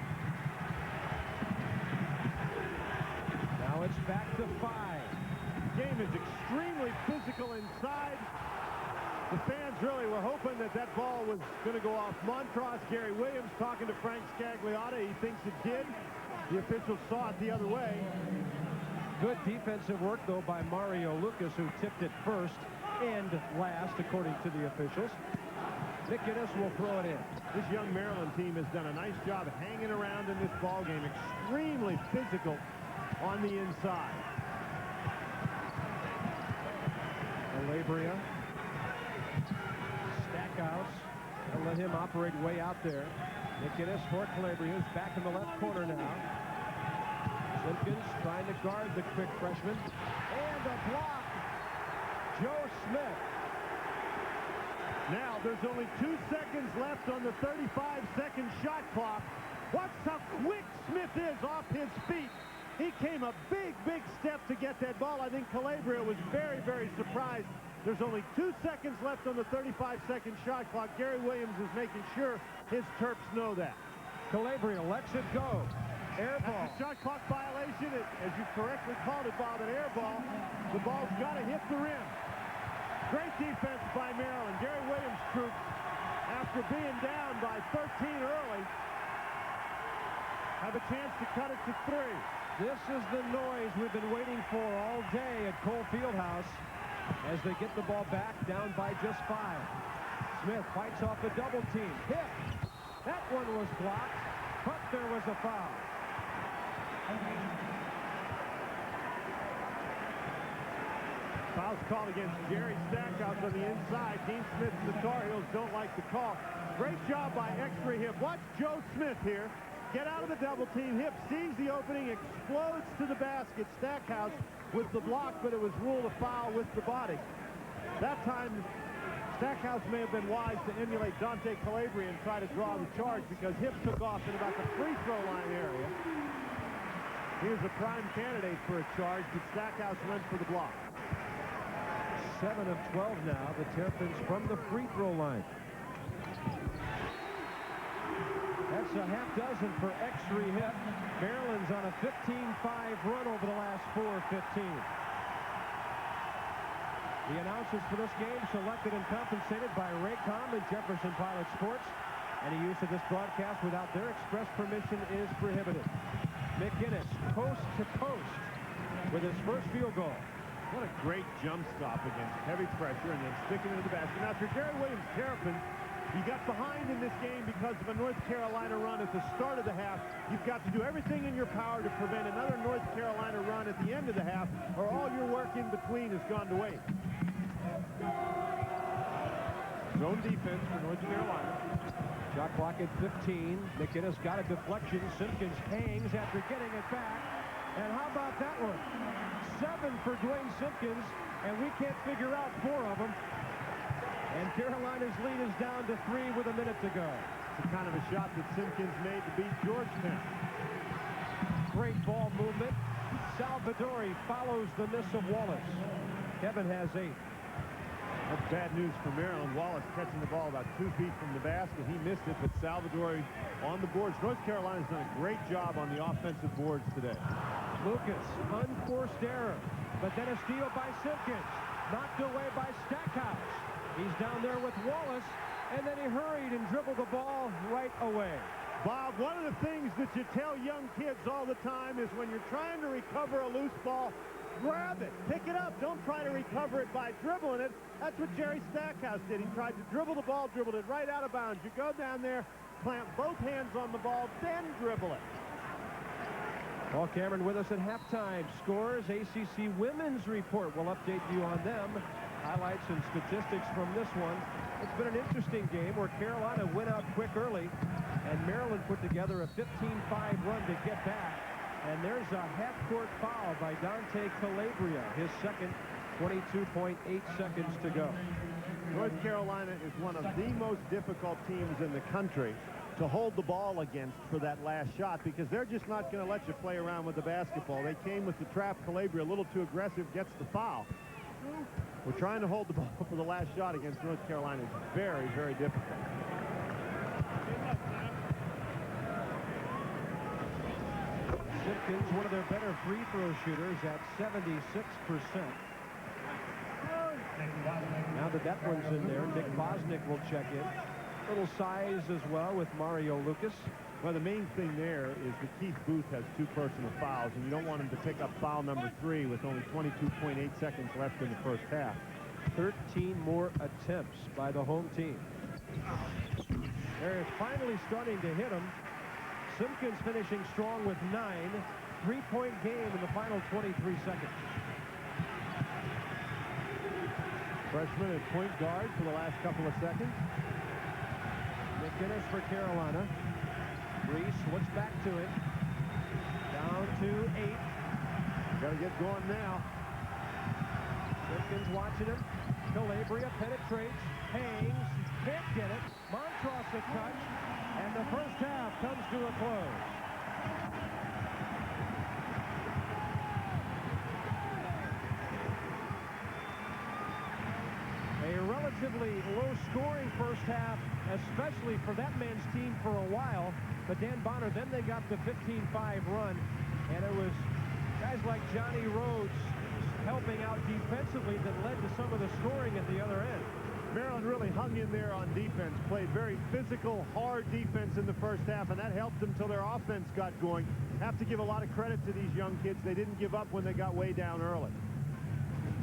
Now it's back to 5. The game is extremely physical inside. The fans really were hoping that that ball was going to go off. Montross, Gary Williams talking to Frank Scagliotta. He thinks it did. The officials saw it the other way. Good defensive work, though, by Mario Lucas, who tipped it first and last, according to the officials. Nick Guinness will throw it in. This young Maryland team has done a nice job hanging around in this ball game. Extremely physical on the inside. Calabria. Stackhouse. They'll let him operate way out there. Nick Guinness for Calabria, who's back in the left corner now. Simpkins trying to guard the quick freshman. And a block. Joe Smith. Now there's only 2 seconds left on the 35-second shot clock. Watch how quick Smith is off his feet. He came a big, big step to get that ball. I think Calabria was very, very surprised. There's only 2 seconds left on the 35-second shot clock. Gary Williams is making sure his Terps know that. Calabria lets it go. Air ball. That's a shot clock violation. As you correctly called it, Bob, an air ball. The ball's got to hit the rim. Great defense by Maryland. Gary Williams' troops, after being down by 13 early, have a chance to cut it to 3. This is the noise we've been waiting for all day at Cole Fieldhouse. as they get the ball back, down by just 5. Smith fights off a double team. Hit. That one was blocked, but there was a foul. Foul's called against Jerry Stackhouse on the inside. Dean Smith and the Tar Heels don't like the call. Great job by extra hip. Watch Joe Smith here. Get out of the double team. Hip sees the opening, explodes to the basket. Stackhouse with the block, but it was ruled a foul with the body. That time, Stackhouse may have been wise to emulate Dante Calabria and try to draw the charge because Hip took off in about the free throw line area. Here's a prime candidate for a charge, but Stackhouse went for the block. 7 of 12 now, the Terrapins from the free throw line. That's a half dozen for Exree Hip. Maryland's on a 15-5 run over the last 4-15. The announcers for this game selected and compensated by Raycom and Jefferson Pilot Sports. Any use of this broadcast without their express permission is prohibited. McInnes, coast to coast, with his first field goal. What a great jump stop against heavy pressure and then sticking into the basket. Now, for Gary Williams Terrapin, you got behind in this game because of a North Carolina run at the start of the half. You've got to do everything in your power to prevent another North Carolina run at the end of the half, or all your work in between has gone to waste. Zone defense for North Carolina. Shot clock at 15. McInnes got a deflection. Simpkins hangs after getting it back. And how about that one? 7 for Dwayne Simpkins, and we can't figure out 4 of them. And Carolina's lead is down to 3 with a minute to go. It's the kind of a shot that Simpkins made to beat Georgetown. Great ball movement. Salvadori follows the miss of Wallace. Kevin has 8. That's bad news for Maryland. Wallace catching the ball about 2 feet from the basket. He missed it, but Salvadori on the boards. North Carolina's done a great job on the offensive boards today. Lucas, unforced error, but then a steal by Simpkins. Knocked away by Stackhouse. He's down there with Wallace, and then he hurried and dribbled the ball right away. Bob, one of the things that you tell young kids all the time is when you're trying to recover a loose ball, grab it, pick it up. Don't try to recover it by dribbling it. That's what Jerry Stackhouse did. He tried to dribble the ball, dribbled it right out of bounds. You go down there, plant both hands on the ball, then dribble it. Paul Cameron with us at halftime. Scores, ACC Women's Report. We'll update you on them. Highlights and statistics from this one. It's been an interesting game where Carolina went out quick early, and Maryland put together a 15-5 run to get back. And there's a half-court foul by Dante Calabria, his second, 22.8 seconds to go. North Carolina is one of the most difficult teams in the country to hold the ball against for that last shot because they're just not going to let you play around with the basketball. They came with the trap. Calabria a little too aggressive, gets the foul. We're trying to hold the ball for the last shot against North Carolina. It's very, very difficult. Simpkins, one of their better free throw shooters at 76%. Now that one's in there, Nick Bosnick will check in. Little size as well with Mario Lucas. Well, the main thing there is that Keith Booth has 2 personal fouls, and you don't want him to pick up foul number 3 with only 22.8 seconds left in the first half. 13 more attempts by the home team. They're finally starting to hit him. Simpkins finishing strong with 9. 3-point game in the final 23 seconds. Freshman at point guard for the last couple of seconds. McInnes for Carolina. Reese looks back to it. Down to 8. Got to get going now. Simpkins watching him. Calabria penetrates. Hangs. Can't get it. Montross a touch. And the first half comes to a close. A relatively low-scoring first half, especially for that man's team for a while. But Dan Bonner, then they got the 15-5 run, and it was guys like Johnny Rhodes helping out defensively that led to some of the scoring at the other end. Maryland really hung in there on defense, played very physical, hard defense in the first half, and that helped them until their offense got going. Have to give a lot of credit to these young kids. They didn't give up when they got way down early.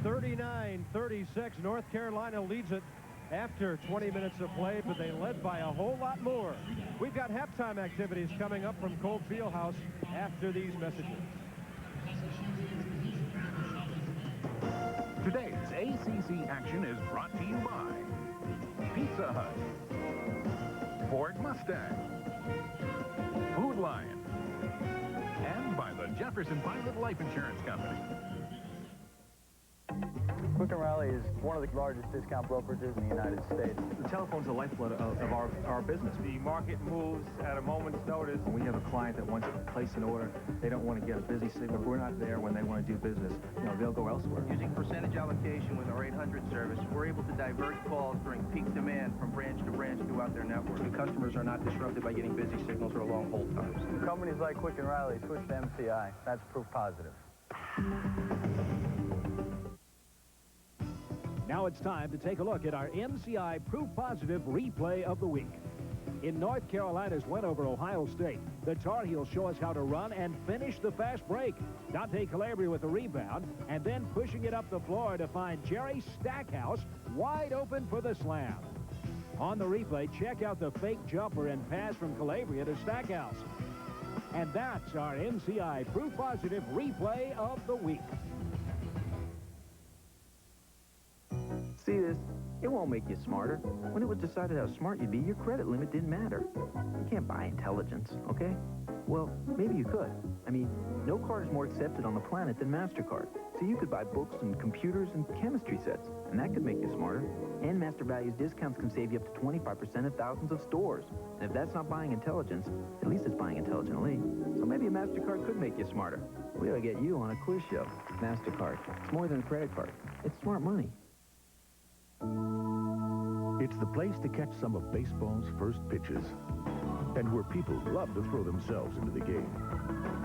39-36. North Carolina leads it after 20 minutes of play, but they led by a whole lot more. We've got halftime activities coming up from Colt Fieldhouse after these messages. Today's ACC action is brought to you by Pizza Hut, Ford Mustang, Food Lion, and by the Jefferson Pilot Life Insurance Company. Quick and Rally is one of the largest discount brokerages in the United States. The telephone's the lifeblood of our business. The market moves at a moment's notice. When we have a client that wants to place an order, they don't want to get a busy signal. If we're not there when they want to do business, they'll go elsewhere. Using percentage allocation with our 800 service, we're able to divert calls during peak demand from branch to branch throughout their network. The customers are not disrupted by getting busy signals or long hold times. Companies like Quick and Rally switch to MCI. That's proof positive. Now it's time to take a look at our MCI Proof Positive replay of the week. In North Carolina's win over Ohio State, the Tar Heels show us how to run and finish the fast break. Dante Calabria with the rebound, and then pushing it up the floor to find Jerry Stackhouse wide open for the slam. On the replay, check out the fake jumper and pass from Calabria to Stackhouse. And that's our MCI Proof Positive replay of the week. See this? It won't make you smarter. When it was decided how smart you'd be, your credit limit didn't matter. You can't buy intelligence, okay? Well, maybe you could. I mean, no card is more accepted on the planet than MasterCard. So you could buy books and computers and chemistry sets, and that could make you smarter. And Master Values discounts can save you up to 25% at thousands of stores. And if that's not buying intelligence, at least it's buying intelligently. So maybe a MasterCard could make you smarter. We ought to get you on a quiz show. MasterCard. It's more than a credit card. It's smart money. It's the place to catch some of baseball's first pitches, and where people love to throw themselves into the game.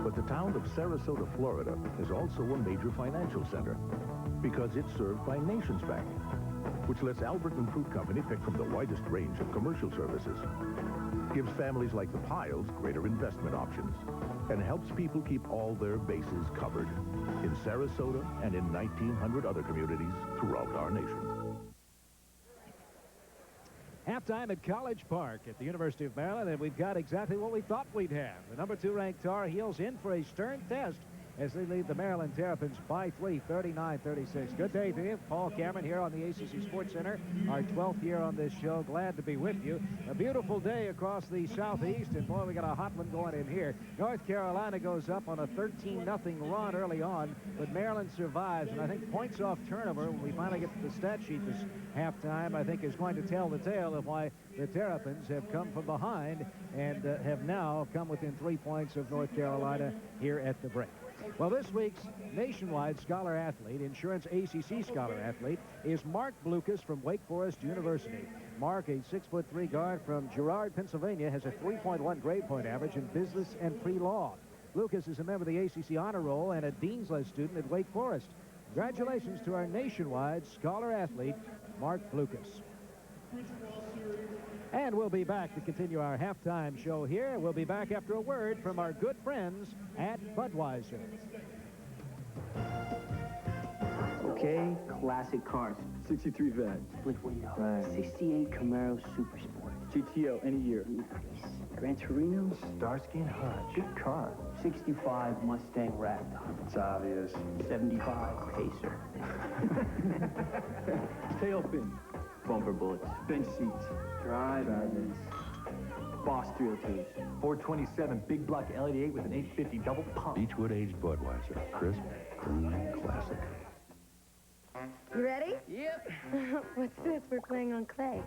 But the town of Sarasota, Florida is also a major financial center because it's served by Nations Bank, which lets Albert and Fruit Company pick from the widest range of commercial services, gives families like the Piles greater investment options, and helps people keep all their bases covered in Sarasota and in 1,900 other communities throughout our nation. Halftime at College Park at the University of Maryland, and we've got exactly what we thought we'd have. The number 2 ranked Tar Heels in for a stern test as they lead the Maryland Terrapins by 3, 39-36. Good day to you. Paul Cameron here on the ACC Sports Center, our 12th year on this show. Glad to be with you. A beautiful day across the southeast, and boy, we got a hot one going in here. North Carolina goes up on a 13-0 run early on, but Maryland survives, and I think points off turnover, when we finally get to the stat sheet this halftime, I think is going to tell the tale of why the Terrapins have come from behind and have now come within 3 points of North Carolina here at the break. Well, this week's nationwide scholar athlete, Insurance ACC scholar athlete, is Mark Blucas from Wake Forest University. Mark, a 6'3" guard from Girard, Pennsylvania, has a 3.1 grade point average in business and pre-law. Lucas is a member of the ACC Honor Roll and a Dean's List student at Wake Forest. Congratulations to our nationwide scholar athlete, Mark Blucas. And we'll be back to continue our halftime show here. We'll be back after a word from our good friends at Budweiser. Okay, classic cars. 63 Veg. Split window. Right. 68 Camaro Super Sport. GTO, any year. Nice. Gran Torino. Starsky and Hutch. Good car. 65 Mustang Ragtop. It's obvious. 75 Pacer. Tail fin. Bumper bullets. Bench seats. Drive-ins. Boss 302s. 427 big block LED8 with an 850 double pump. Beechwood aged Budweiser. Crisp, clean, classic. You ready? Yep. What's this? We're playing on clay.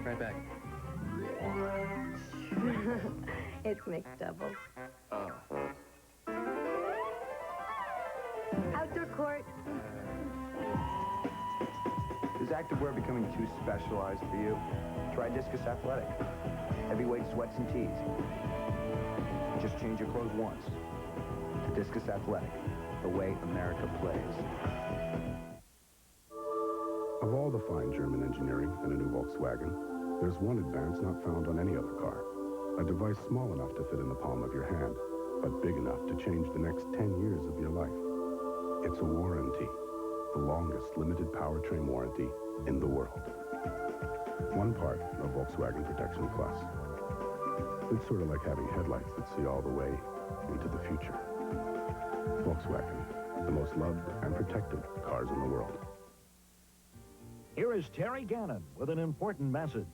Right back. It's mixed doubles. Oh. Outdoor court. Is activewear becoming too specialized for you? Try Discus Athletic. Heavyweight sweats and tees. Just change your clothes once. To Discus Athletic, the way America plays. Of all the fine German engineering in a new Volkswagen, there's one advance not found on any other car. A device small enough to fit in the palm of your hand, but big enough to change the next 10 years of your life. It's a warranty. the longest limited powertrain warranty in the world. One part of Volkswagen Protection Plus. It's sort of like having headlights that see all the way into the future. Volkswagen, the most loved and protected cars in the world. Here is Terry Gannon with an important message.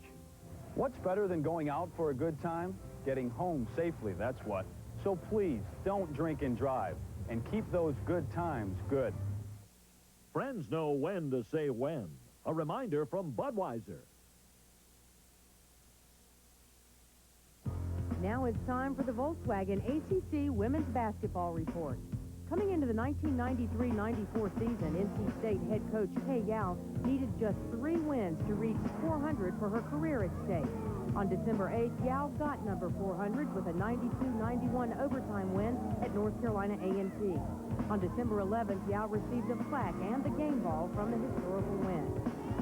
What's better than going out for a good time? Getting home safely, that's what. So please, don't drink and drive, and keep those good times good. Friends know when to say when. A reminder from Budweiser. Now it's time for the Volkswagen ACC Women's Basketball Report. Coming into the 1993-94 season, NC State head coach Kay Yao needed just 3 wins to reach 400 for her career at State. On December 8th, Yao got number 400 with a 92-91 overtime win at North Carolina A&T. On December 11th, Yao received a plaque and the game ball from the historical win.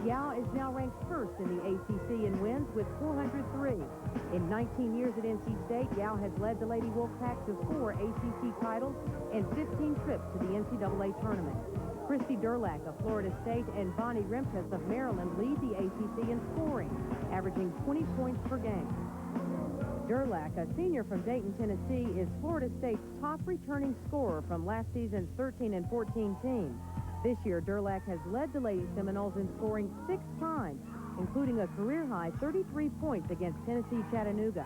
Yao is now ranked first in the ACC in wins with 403. In 19 years at NC State, Yao has led the Lady Wolfpack to 4 ACC titles and 15 trips to the NCAA tournament. Christy Durlack of Florida State and Bonnie Remchus of Maryland lead the ACC in scoring, averaging 20 points per game. Durlack, a senior from Dayton, Tennessee, is Florida State's top returning scorer from last season's 13 and 14 team. This year, Durlack has led the Lady Seminoles in scoring 6 times, including a career-high 33 points against Tennessee Chattanooga.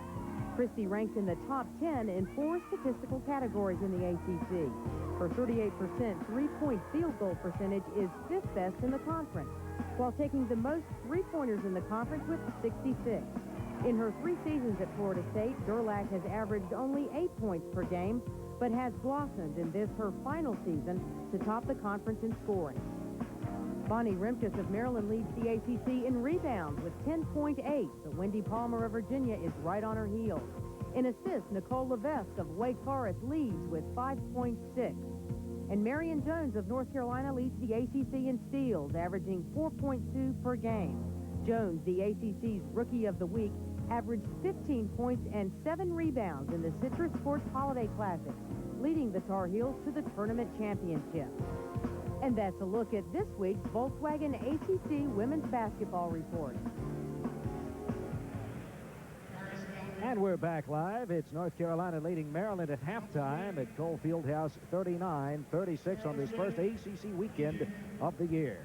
Christie ranks in the top 10 in 4 statistical categories in the ACC. Her 38% three-point field goal percentage is 5th best in the conference, while taking the most three-pointers in the conference with 66. In her 3 seasons at Florida State, Durlack has averaged only 8 points per game, but has blossomed in this, her final season, to top the conference in scoring. Bonnie Remchus of Maryland leads the ACC in rebounds with 10.8, but Wendy Palmer of Virginia is right on her heels. In assists, Nicole Levesque of Wake Forest leads with 5.6. And Marion Jones of North Carolina leads the ACC in steals, averaging 4.2 per game. Jones, the ACC's Rookie of the Week, averaged 15 points and 7 rebounds in the Citrus Sports Holiday Classic, leading the Tar Heels to the tournament championship. And that's a look at this week's Volkswagen ACC Women's Basketball Report. And we're back live. It's North Carolina leading Maryland at halftime at Cole Fieldhouse 39-36 on this first ACC weekend of the year.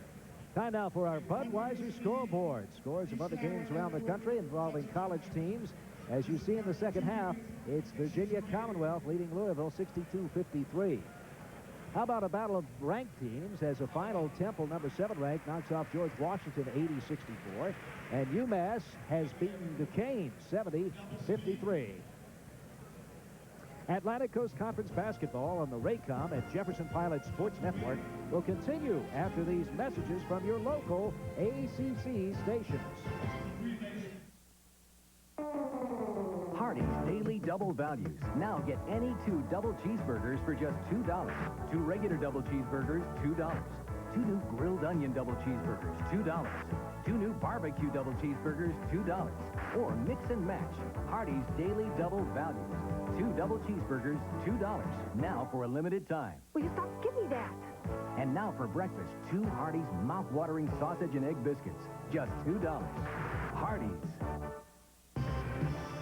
Time now for our Budweiser scoreboard. Scores of other games around the country involving college teams. As you see in the second half, it's Virginia Commonwealth leading Louisville 62-53. How about a battle of ranked teams as a final Temple, number 7 ranked, knocks off George Washington 80-64. And UMass has beaten Duquesne 70-53. Atlantic Coast Conference basketball on the Raycom at Jefferson Pilot Sports Network will continue after these messages from your local ACC stations. Hardee's Daily Double Values. Now get any 2 double cheeseburgers for just $2. 2 regular double cheeseburgers, $2. 2 new grilled onion double cheeseburgers, $2. 2 new barbecue double cheeseburgers, $2. Or mix and match. Hardee's Daily Double Values. 2 double cheeseburgers, $2. Now for a limited time. Will you stop? Give me that. And now for breakfast, 2 Hardee's mouth-watering sausage and egg biscuits, just $2. Hardee's.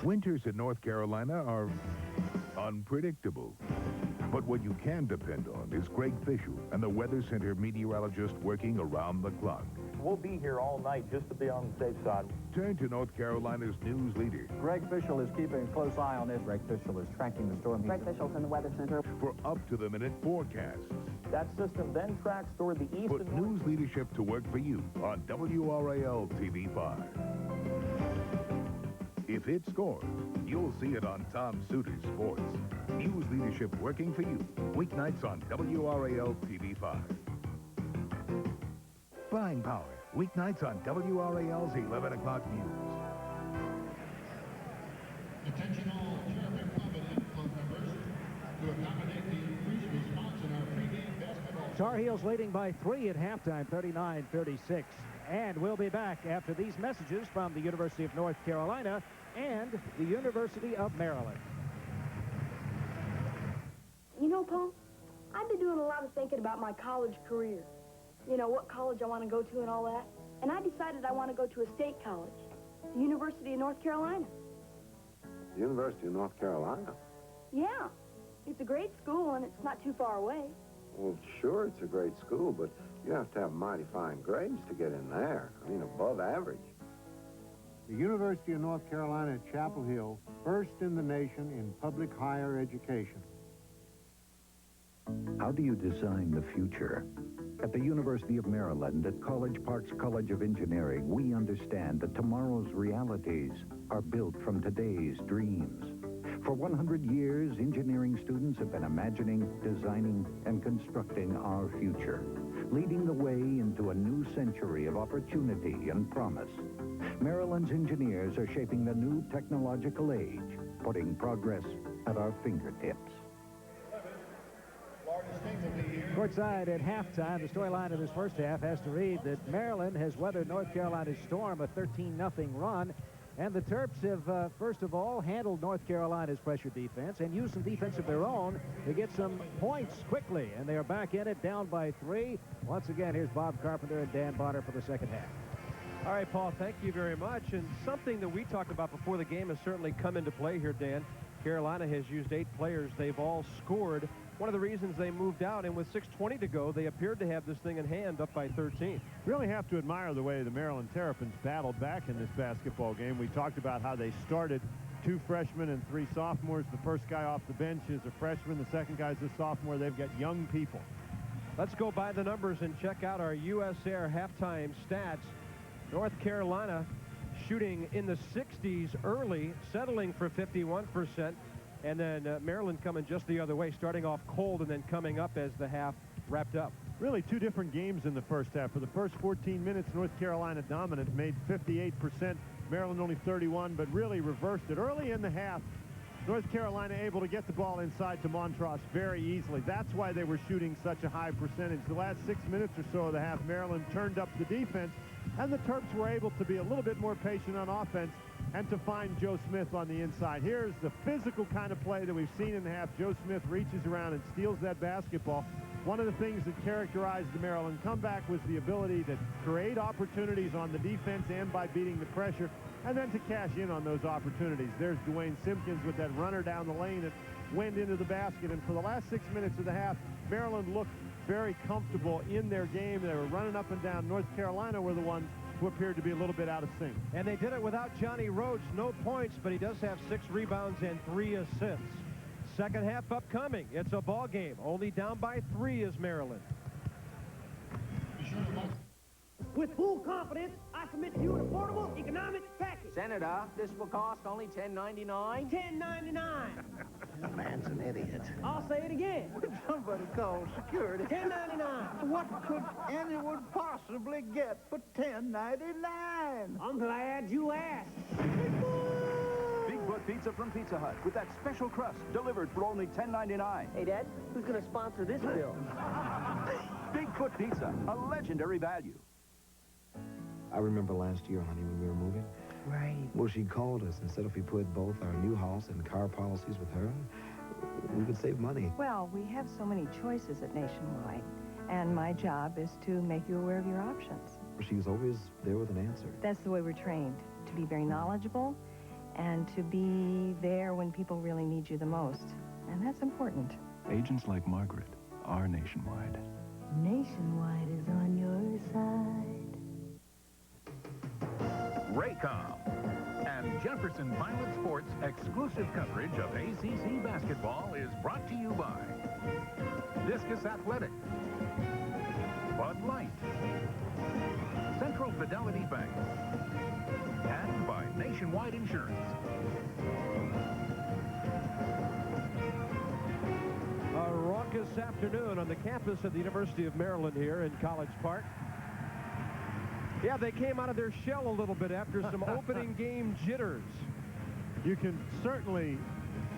Winters in North Carolina are unpredictable. But what you can depend on is Greg Fischel and the Weather Center meteorologist working around the clock. We'll be here all night just to be on the safe side. Turn to North Carolina's news leader. Greg Fischel is keeping a close eye on this. Greg Fischel is tracking the storm. Greg Fischel's in the Weather Center. For up-to-the-minute forecasts. That system then tracks toward the east. Put news leadership to work for you on WRAL TV5. If it scores, you'll see it on Tom Suter's Sports. News leadership working for you. Weeknights on WRAL TV5. Buying Power. Weeknights on WRAL's 11 o'clock news. Attention all traffic competent club members to accommodate the increased response in our pregame basketball. Tar Heels leading by 3 at halftime, 39-36. And we'll be back after these messages from the University of North Carolina and the University of Maryland. You know, Paul, I've been doing a lot of thinking about my college career. you know, what college I want to go to and all that. And I decided I want to go to a state college, the University of North Carolina. University of North Carolina? Yeah. It's a great school, and it's not too far away. Well, sure, it's a great school, but you have to have mighty fine grades to get in there. I mean, above average. The University of North Carolina at Chapel Hill, first in the nation in public higher education. How do you design the future? At the University of Maryland at College Park's College of Engineering, we understand that tomorrow's realities are built from today's dreams. For 100 years, engineering students have been imagining, designing, and constructing our future, leading the way into a new century of opportunity and promise. Maryland's engineers are shaping the new technological age, putting progress at our fingertips. Courtside at halftime, the storyline of this first half has to read that Maryland has weathered North Carolina's storm, a 13-0 run. And the Terps have, first of all, handled North Carolina's pressure defense and used some defense of their own to get some points quickly. And they are back in it, down by 3. Once again, here's Bob Carpenter and Dan Bonner for the second half. All right, Paul, thank you very much. And something that we talked about before the game has certainly come into play here, Dan. Carolina has used 8 players. They've all scored. One of the reasons they moved out, and with 6:20 to go, they appeared to have this thing in hand, up by 13. Really have to admire the way the Maryland Terrapins battled back in this basketball game. We talked about how they started 2 freshmen and 3 sophomores. The first guy off the bench is a freshman. The second guy's a sophomore. They've got young people. Let's go by the numbers and check out our U.S. Air halftime stats. North Carolina shooting in the 60s early, settling for 51%. And then Maryland coming just the other way, starting off cold and then coming up as the half wrapped up. Really 2 different games in the first half. For the first 14 minutes, North Carolina dominant, made 58%. Maryland only 31, but really reversed it. Early in the half, North Carolina able to get the ball inside to Montross very easily. That's why they were shooting such a high percentage. The last 6 minutes or so of the half, Maryland turned up the defense, and the Terps were able to be a little bit more patient on offense and to find Joe Smith on the inside. Here's the physical kind of play that we've seen in the half. Joe Smith reaches around and steals that basketball. One of the things that characterized the Maryland comeback was the ability to create opportunities on the defense and by beating the pressure, and then to cash in on those opportunities. There's Dwayne Simpkins with that runner down the lane that went into the basket. And for the last 6 minutes of the half, Maryland looked very comfortable in their game. They were running up and down. North Carolina were the ones who appeared to be a little bit out of sync. And they did it without Johnny Rhodes. No points, but he does have 6 rebounds and 3 assists. Second half upcoming. It's a ball game. Only down by 3 is Maryland. With full confidence, I submit to you an affordable economic package. Senator, this will cost only $10.99. $10.99. The man's an idiot. I'll say it again. Somebody call security. $10.99. What could anyone possibly get for $10.99? I'm glad you asked. Bigfoot Pizza from Pizza Hut with that special crust delivered for only $10.99. Hey, Dad, who's going to sponsor this bill? Bigfoot Pizza, a legendary value. I remember last year, honey, when we were moving. Right. Well, she called us and said if we put both our new house and car policies with her, we could save money. Well, we have so many choices at Nationwide, and my job is to make you aware of your options. She was always there with an answer. That's the way we're trained, to be very knowledgeable and to be there when people really need you the most. And that's important. Agents like Margaret are Nationwide. Nationwide is on your side. Raycom and Jefferson Pilot Sports' exclusive coverage of ACC basketball is brought to you by Discus Athletic, Bud Light, Central Fidelity Bank, and by Nationwide Insurance. A raucous afternoon on the campus of the University of Maryland here in College Park. Yeah, they came out of their shell a little bit after some opening game jitters. You can certainly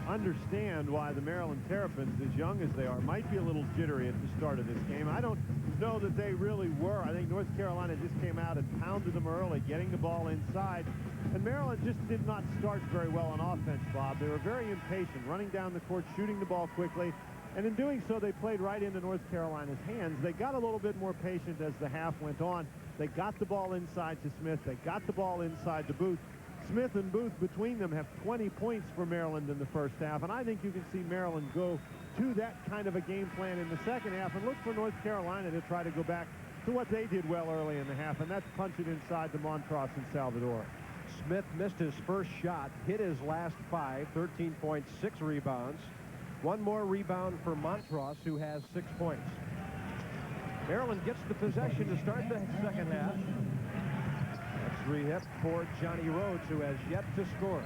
understand why the Maryland Terrapins, as young as they are, might be a little jittery at the start of this game. I don't know that they really were. I think North Carolina just came out and pounded them early, getting the ball inside. And Maryland just did not start very well on offense, Bob. They were very impatient, running down the court, shooting the ball quickly. And in doing so, they played right into North Carolina's hands. They got a little bit more patient as the half went on. They got the ball inside to Smith. They got the ball inside to Booth. Smith and Booth between them have 20 points for Maryland in the first half, and I think you can see Maryland go to that kind of a game plan in the second half and look for North Carolina to try to go back to what they did well early in the half, and that's punch it inside to Montross and Salvador. Smith missed his first shot, hit his last 5, 13.6 rebounds. One more rebound for Montross, who has 6 points. Maryland gets the possession to start the second half. X3 hit for Johnny Rhodes, who has yet to score.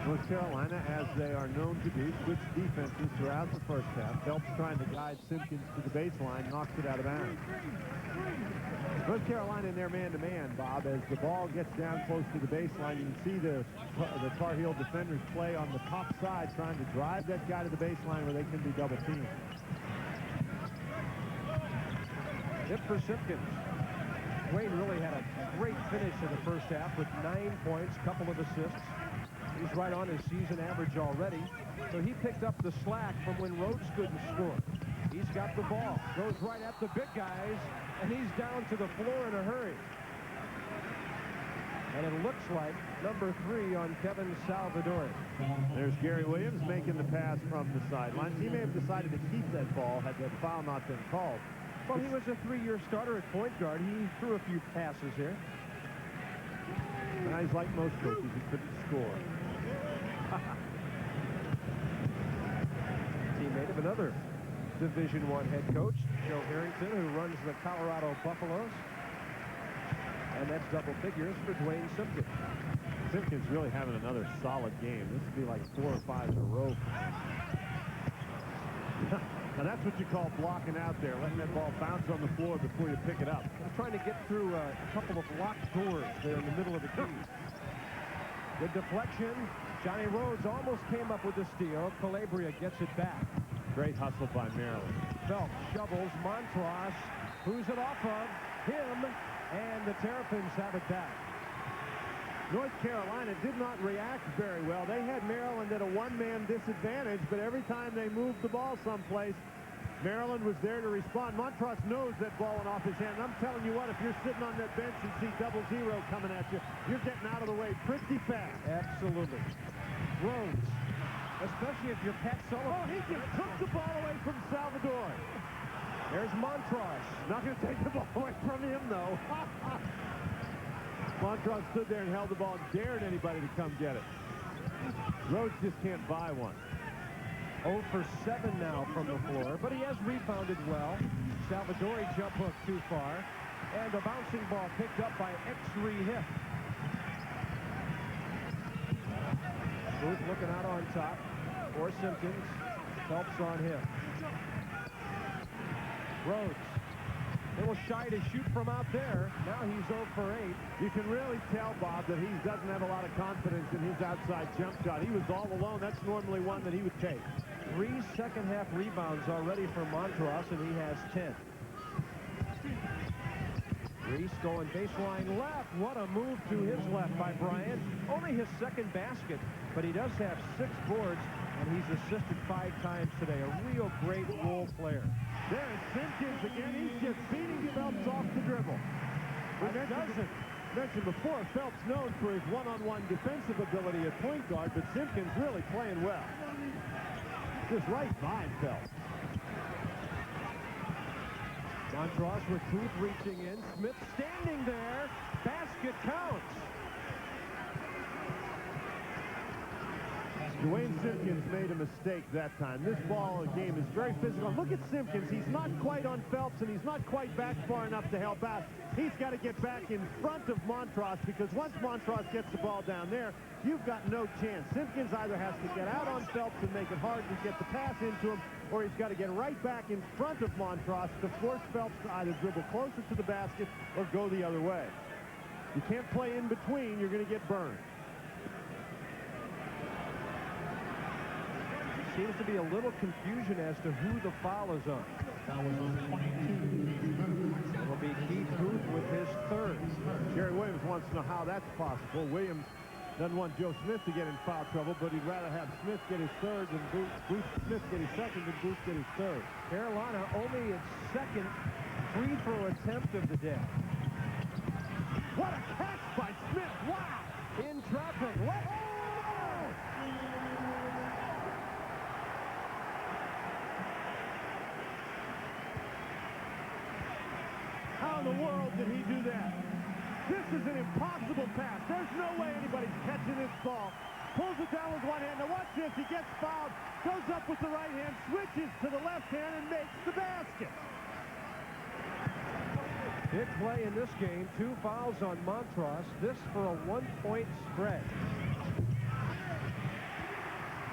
North Carolina, as they are known to do, switched defenses throughout the first half. Phelps trying to guide Simpkins to the baseline, knocks it out of bounds. North Carolina in their man-to-man, Bob, as the ball gets down close to the baseline. You can see the Tar Heel defenders play on the top side, trying to drive that guy to the baseline where they can be double-teamed. Hit for Simpkins. Wayne really had a great finish in the first half with 9 points, couple of assists. He's right on his season average already. So he picked up the slack from when Rhodes couldn't score. He's got the ball, goes right at the big guys, and he's down to the floor in a hurry. And it looks like number 3 on Kevin Salvador. There's Gary Williams making the pass from the sidelines. He may have decided to keep that ball had that foul not been called. Well, he was a 3-year starter at point guard. He threw a few passes here. Guys like most coaches, he couldn't score. Teammate of another Division I head coach, Joe Harrington, who runs the Colorado Buffaloes. And that's double figures for Dwayne Simpkins. Simpkins really having another solid game. This would be like 4 or 5 in a row. Now that's what you call blocking out there, letting that ball bounce on the floor before you pick it up. I'm trying to get through a couple of locked doors there in the middle of the key. Good deflection. Johnny Rhodes almost came up with the steal. Calabria gets it back. Great hustle by Maryland. Phelps shovels Montross. Who's it off of? Him. And the Terrapins have it back. North Carolina did not react very well. They had Maryland at a one-man disadvantage, but every time they moved the ball someplace, Maryland was there to respond. Montross knows that ball went off his hand. I'm telling you what, if you're sitting on that bench and see 0-0 coming at you, you're getting out of the way pretty fast. Absolutely. Rhodes, especially if you're Pat Sullivan. Oh, he just took the ball away from Salvador. There's Montross. Not going to take the ball away from him, though. Montross stood there and held the ball and dared anybody to come get it. Rhodes just can't buy one. 0 for 7 now from the floor, but he has rebounded well. Salvadori jump hook too far, and a bouncing ball picked up by X3 hit. Booth looking out on top for Simpkins. Phelps on him. Rhodes. A little shy to shoot from out there. Now he's 0 for 8. You can really tell, Bob, that he doesn't have a lot of confidence in his outside jump shot. He was all alone. That's normally one that he would take. 3 second-half rebounds already for Montross, and he has 10. Reese going baseline left. What a move to his left by Bryant. Only his second basket, but he does have 6 boards, and he's assisted 5 times today. A real great role player. There's Simpkins again. He's just beating Phelps off the dribble. I mentioned before, Phelps known for his one-on-one defensive ability at point guard, but Simpkins really playing well. Just right by Phelps. Montross with Booth reaching in. Smith standing there. Basket counts. Dwayne Simpkins made a mistake that time. This ball game is very physical. Look at Simpkins. He's not quite on Phelps, and he's not quite back far enough to help out. He's got to get back in front of Montross, because once Montross gets the ball down there, you've got no chance. Simpkins either has to get out on Phelps and make it hard to get the pass into him, or he's got to get right back in front of Montross to force Phelps to either dribble closer to the basket or go the other way. You can't play in between. You're going to get burned. Seems to be a little confusion as to who the foul is on. It will be Keith Booth with his 3rd. Jerry Williams wants to know how that's possible. Williams Doesn't want Joe Smith to get in foul trouble, but he'd rather have Smith get his third than Smith get his second than Booth get his third. Carolina only its second free throw attempt of the day. What a catch by Smith! Wow! In traffic. What? How in the world did he do that? This is an impossible pass. There's no way anybody's catching this ball. Pulls it down with one hand. Now watch this. He gets fouled. Goes up with the right hand. Switches to the left hand and makes the basket. Big play in this game. 2 fouls on Montross. This for a 1-point spread.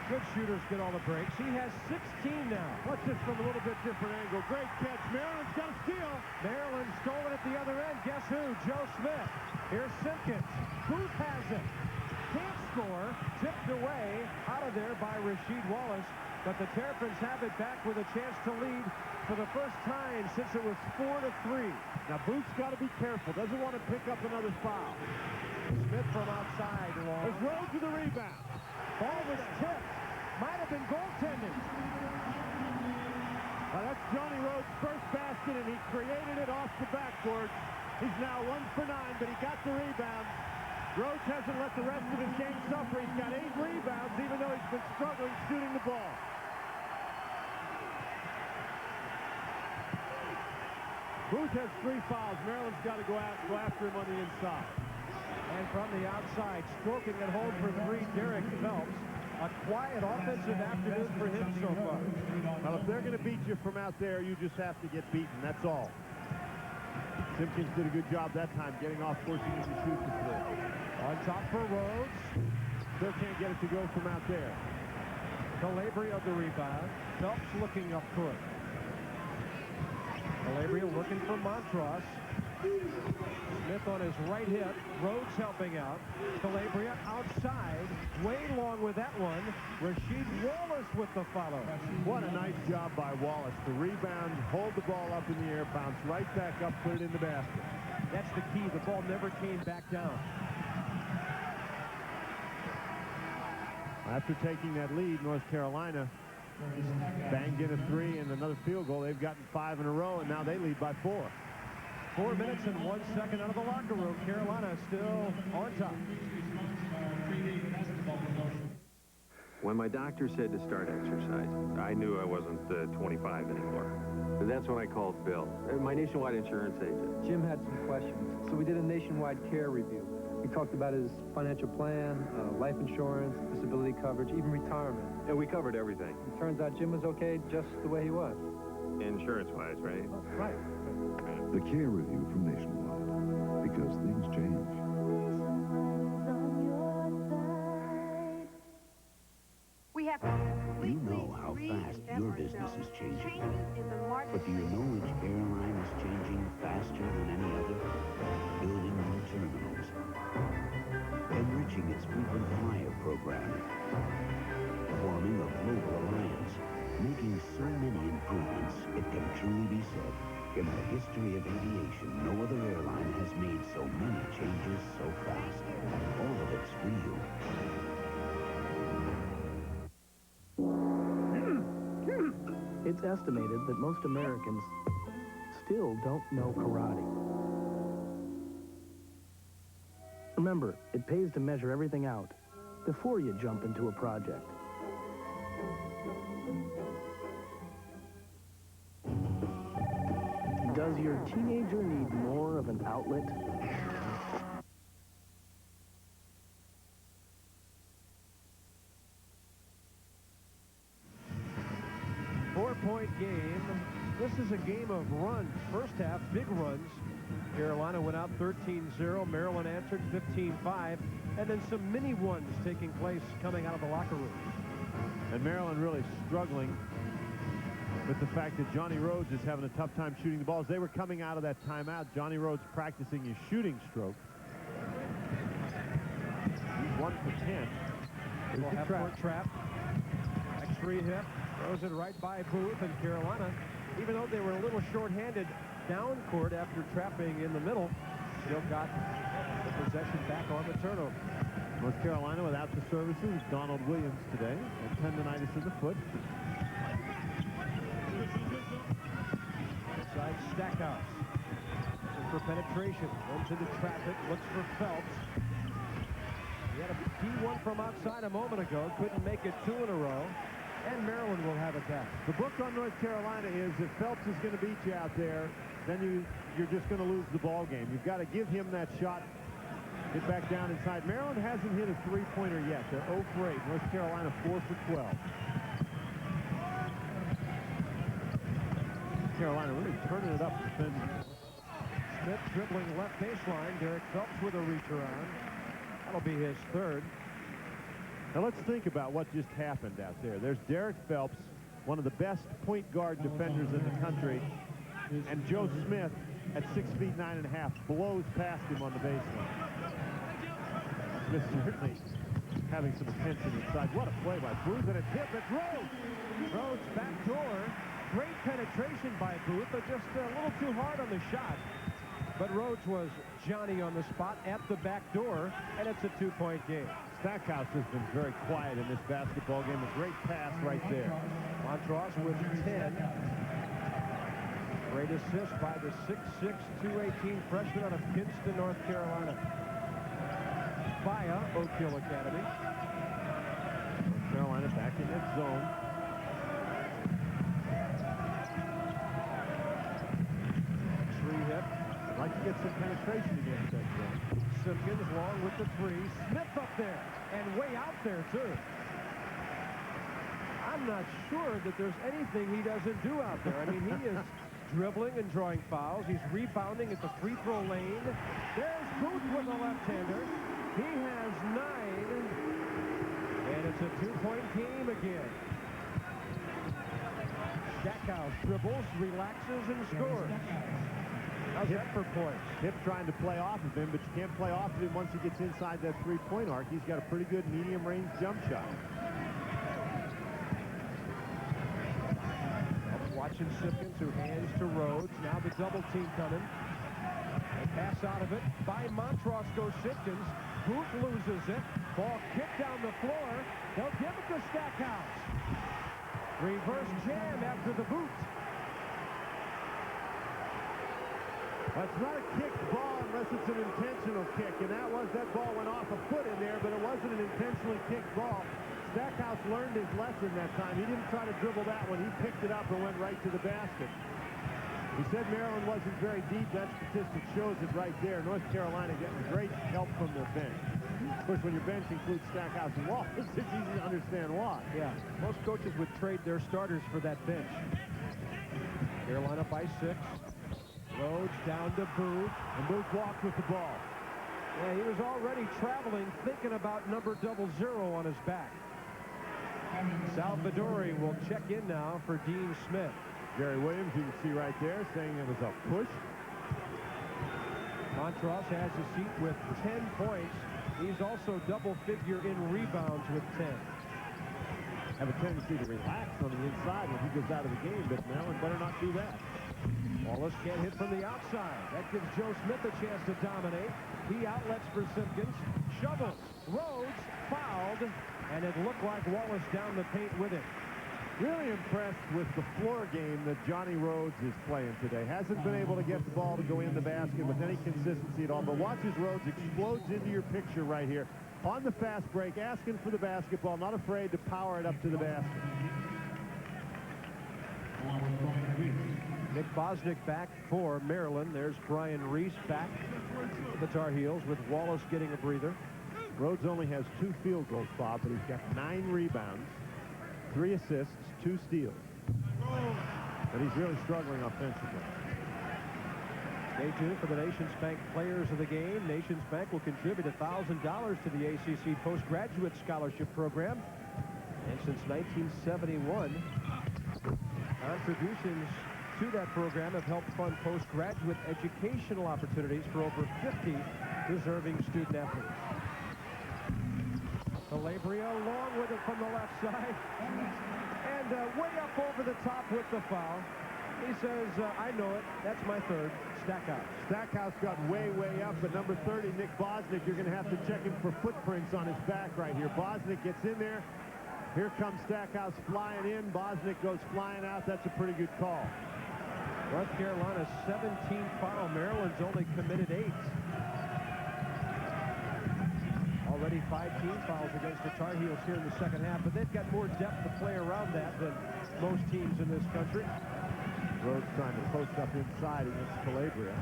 Good shooters get all the breaks. He has 16 now. Watch this from a little bit different angle. Great catch. Maryland's got a steal. Maryland stole it at the other end. Guess who? Joe Smith. Here's Simpkins. Booth has it. Can't score. Tipped away out of there by Rasheed Wallace. But the Terrapins have it back with a chance to lead for the first time since it was 4-3. Now Booth's got to be careful. Doesn't want to pick up another foul. Smith from outside. Long. There's Rhodes with the rebound. Ball was tipped. Might have been goaltending. That's Johnny Rhodes' first basket, and he created it off the backboard. He's now 1 for 9, but he got the rebound. Rhodes hasn't let the rest of his game suffer. He's got 8 rebounds, even though he's been struggling shooting the ball. Booth has 3 fouls. Maryland's got to go after him on the inside. And from the outside, stroking it home for 3, Derek Phelps. A quiet offensive afternoon for him so far. Well, if they're going to beat you from out there, you just have to get beaten. That's all. Simpkins did a good job that time, getting off, forcing him to shoot the 3. On top for Rhodes. Still can't get it to go from out there. Calabria the rebound. Phelps looking up court. Calabria looking for Montross. Smith on his right hip. Rhodes helping out. Calabria outside. Way long with that one. Rasheed Wallace with the follow. What a nice job by Wallace. The rebound, hold the ball up in the air, bounce right back up, put it in the basket. That's the key. The ball never came back down. After taking that lead, North Carolina banged in a 3 and another field goal. They've gotten 5 in a row, and now they lead by 4. 4 minutes and 1 second out of the locker room. Carolina still on top. When my doctor said to start exercising, I knew I wasn't 25 anymore. That's when I called Bill, my nationwide insurance agent. Jim had some questions, so we did a nationwide care review. We talked about his financial plan, life insurance, disability coverage, even retirement. And we covered everything. It turns out Jim was okay just the way he was. Insurance-wise, right? Right. The care review from Nationwide, because things change. We have You know how fast your business is changing. But do you know which airline is changing faster than any other? Building new terminals. Enriching its frequent flyer program. Forming a global alliance. Making so many improvements, it can truly be said, in the history of aviation, no other airline has made so many changes so fast. All of it's for you. It's estimated that most Americans still don't know karate. Remember, it pays to measure everything out before you jump into a project. Does your teenager need more of an outlet? Four-point game. This is a game of runs. First half, big runs. Carolina went out 13-0. Maryland answered 15-5. And then some mini ones taking place coming out of the locker room. And Maryland really struggling with the fact that Johnny Rhodes is having a tough time shooting the balls. They were coming out of that timeout. Johnny Rhodes practicing his shooting stroke. He's 1 for 10. Little half-court trap. X3 hip. Throws it right by Booth, and Carolina, even though they were a little short-handed down court after trapping in the middle, still got the possession back on the turnover. North Carolina without the services. Donald Williams today. And tendonitis in the foot. Inside Stackhouse. Looking for penetration. Runs into traffic. Looks for Phelps. He had a P1 from outside a moment ago. Couldn't make it 2 in a row. And Maryland will have it back. The book on North Carolina is if Phelps is going to beat you out there, then you're just going to lose the ball game. You've got to give him that shot. Get back down inside. Maryland hasn't hit a three-pointer yet. They're 0 for 8. North Carolina 4 for 12. Carolina really turning it up defensively. Smith dribbling left baseline. Derek Phelps with a reach around. That'll be his third. Now let's think about what just happened out there. There's Derek Phelps, one of the best point guard defenders in the country, and Joe Smith at 6 feet 9.5 blows past him on the baseline. Smith certainly having some attention inside. What a play by Booth, and a tip at Rhodes. Rhodes back door. Great penetration by Booth, but just a little too hard on the shot. But Rhodes was Johnny on the spot at the back door, and it's a 2-point game. Stackhouse has been very quiet in this basketball game. A great pass right there. Montross with 10. Great assist by the 6'6", 218 freshman out of Kinston, North Carolina. Via Oak Hill Academy. North Carolina back in that zone. Hit. I'd like to get some penetration against that zone. Simpkins long with the 3. Smith up there and way out there too. I'm not sure that there's anything he doesn't do out there. I mean, he is dribbling and drawing fouls. He's rebounding at the free throw lane. There's Booth with a left-hander. He has 9. And it's a 2-point game again. Stackhouse dribbles, relaxes, and scores. How's that for points? Hip trying to play off of him, but you can't play off of him once he gets inside that three-point arc. He's got a pretty good medium-range jump shot. Watching Simpkins, who hands to Rhodes. Now the double team coming. A pass out of it by Montross goes Simpkins. Booth loses it. Ball kicked down the floor. They'll give it to Stackhouse. Reverse jam after the boot. That's not a kicked ball unless it's an intentional kick, and that ball went off a foot in there, but it wasn't an intentionally kicked ball. Stackhouse learned his lesson that time. He didn't try to dribble that one. He picked it up and went right to the basket. He said Maryland wasn't very deep. That statistic shows it right there. North Carolina getting great help from their bench. Of course, when your bench includes Stackhouse and Wallace, it's easy to understand why. Yeah, most coaches would trade their starters for that bench. Carolina by 6. Rhodes down to Booth. And Booth walked with the ball. Yeah, he was already traveling, thinking about number 00 on his back. Salvadori will check in now for Dean Smith. Jerry Williams, you can see right there, saying it was a push. Montross has a seat with 10 points. He's also double-figure in rebounds with 10. Have a tendency to relax on the inside when he goes out of the game, but Maryland better not do that. Wallace can't hit from the outside. That gives Joe Smith a chance to dominate. He outlets for Simpkins. Shovels. Rhodes fouled. And it looked like Wallace down the paint with it. Really impressed with the floor game that Johnny Rhodes is playing today. Hasn't been able to get the ball to go in the basket with any consistency at all. But watch as Rhodes explodes into your picture right here. On the fast break, asking for the basketball, not afraid to power it up to the basket. Nick Bosnick back for Maryland. There's Brian Reese back for the Tar Heels with Wallace getting a breather. Rhodes only has 2 field goals, Bob, but he's got 9 rebounds, 3 assists, 2 steals. But he's really struggling offensively. Stay tuned for the Nations Bank Players of the Game. Nations Bank will contribute $1,000 to the ACC Postgraduate Scholarship Program. And since 1971, contributions to that program have helped fund postgraduate educational opportunities for over 50 deserving student athletes. Calabria long with it from the left side. And way up over the top with the foul. He says, I know it. That's my third. Stackhouse. Stackhouse got way, way up, but number 30, Nick Bosnick, you're going to have to check him for footprints on his back right here. Bosnick gets in there. Here comes Stackhouse flying in. Bosnick goes flying out. That's a pretty good call. North Carolina's 17th foul. Maryland's only committed 8. Already 5 team fouls against the Tar Heels here in the second half, but they've got more depth to play around that than most teams in this country. Rhodes trying to post up inside against Calabria.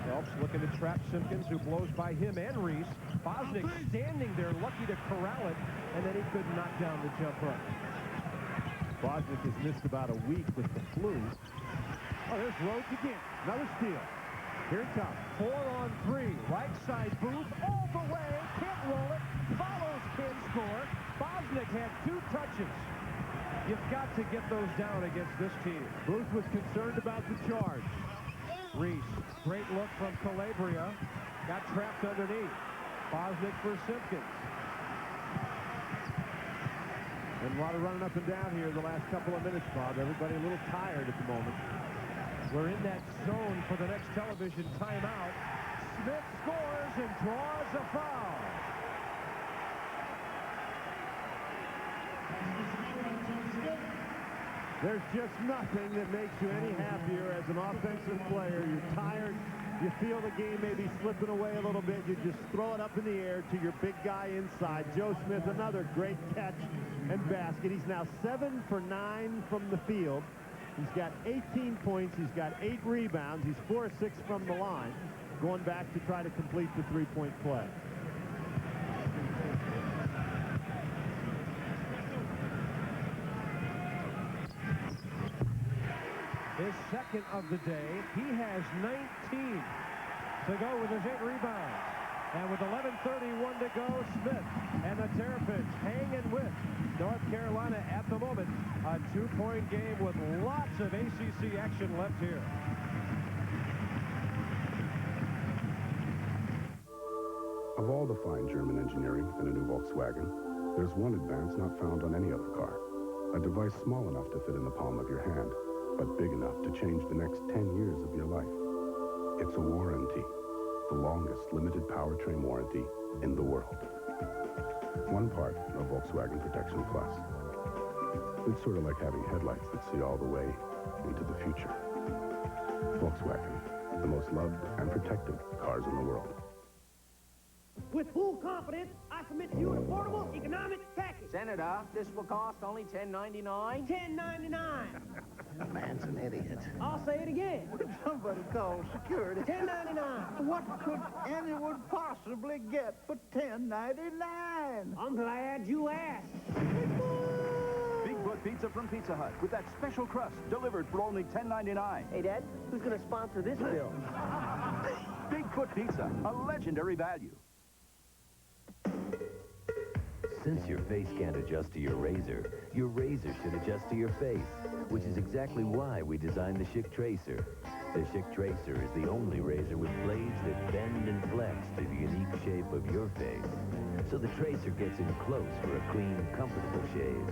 Phelps looking to trap Simpkins, who blows by him and Reese. Bosnick standing there, lucky to corral it, and then he could knock down the jump hook. Bosnick has missed about a week with the flu. Oh, there's Rhodes again. Another steal. Here it comes. 4-on-3. Right side, Booth all the way. Can't roll it. Follows, can't score. Bosnick had 2 touches. You've got to get those down against this team. Booth was concerned about the charge. Reese, great look from Calabria. Got trapped underneath. Bosnick for Simpkins. And a lot of running up and down here the last couple of minutes, Bob. Everybody a little tired at the moment. We're in that zone for the next television timeout. Smith scores and draws a foul. There's just nothing that makes you any happier as an offensive player. You're tired. You feel the game may be slipping away a little bit. You just throw it up in the air to your big guy inside. Joe Smith, another great catch and basket. He's now 7 for 9 from the field. He's got 18 points. He's got 8 rebounds. He's 4 of 6 from the line, going back to try to complete the three-point play. His second of the day. He has 19 to go with his 8 rebounds. And with 11:31 to go, Smith and the Terrapins hanging with North Carolina at the moment. A 2-point game with lots of ACC action left here. Of all the fine German engineering in a new Volkswagen, there's one advance not found on any other car. A device small enough to fit in the palm of your hand, but big enough to change the next 10 years of your life. It's a warranty. The longest limited powertrain warranty in the world. One part of Volkswagen Protection Plus. It's sort of like having headlights that see all the way into the future. Volkswagen, the most loved and protected cars in the world. With full confidence, I submit to you an affordable economic package. Senator, this will cost only $10.99. $10.99. Man's an idiot. I'll say it again. Somebody call security. $10.99. What could anyone possibly get for $10.99? I'm glad you asked. Bigfoot Pizza from Pizza Hut with that special crust delivered for only $10.99. Hey, Dad, who's going to sponsor this bill? Bigfoot Pizza, a legendary value. Since your face can't adjust to your razor should adjust to your face, which is exactly why we designed the Schick Tracer. The Schick Tracer is the only razor with blades that bend and flex to the unique shape of your face. So the Tracer gets in close for a clean, comfortable shave.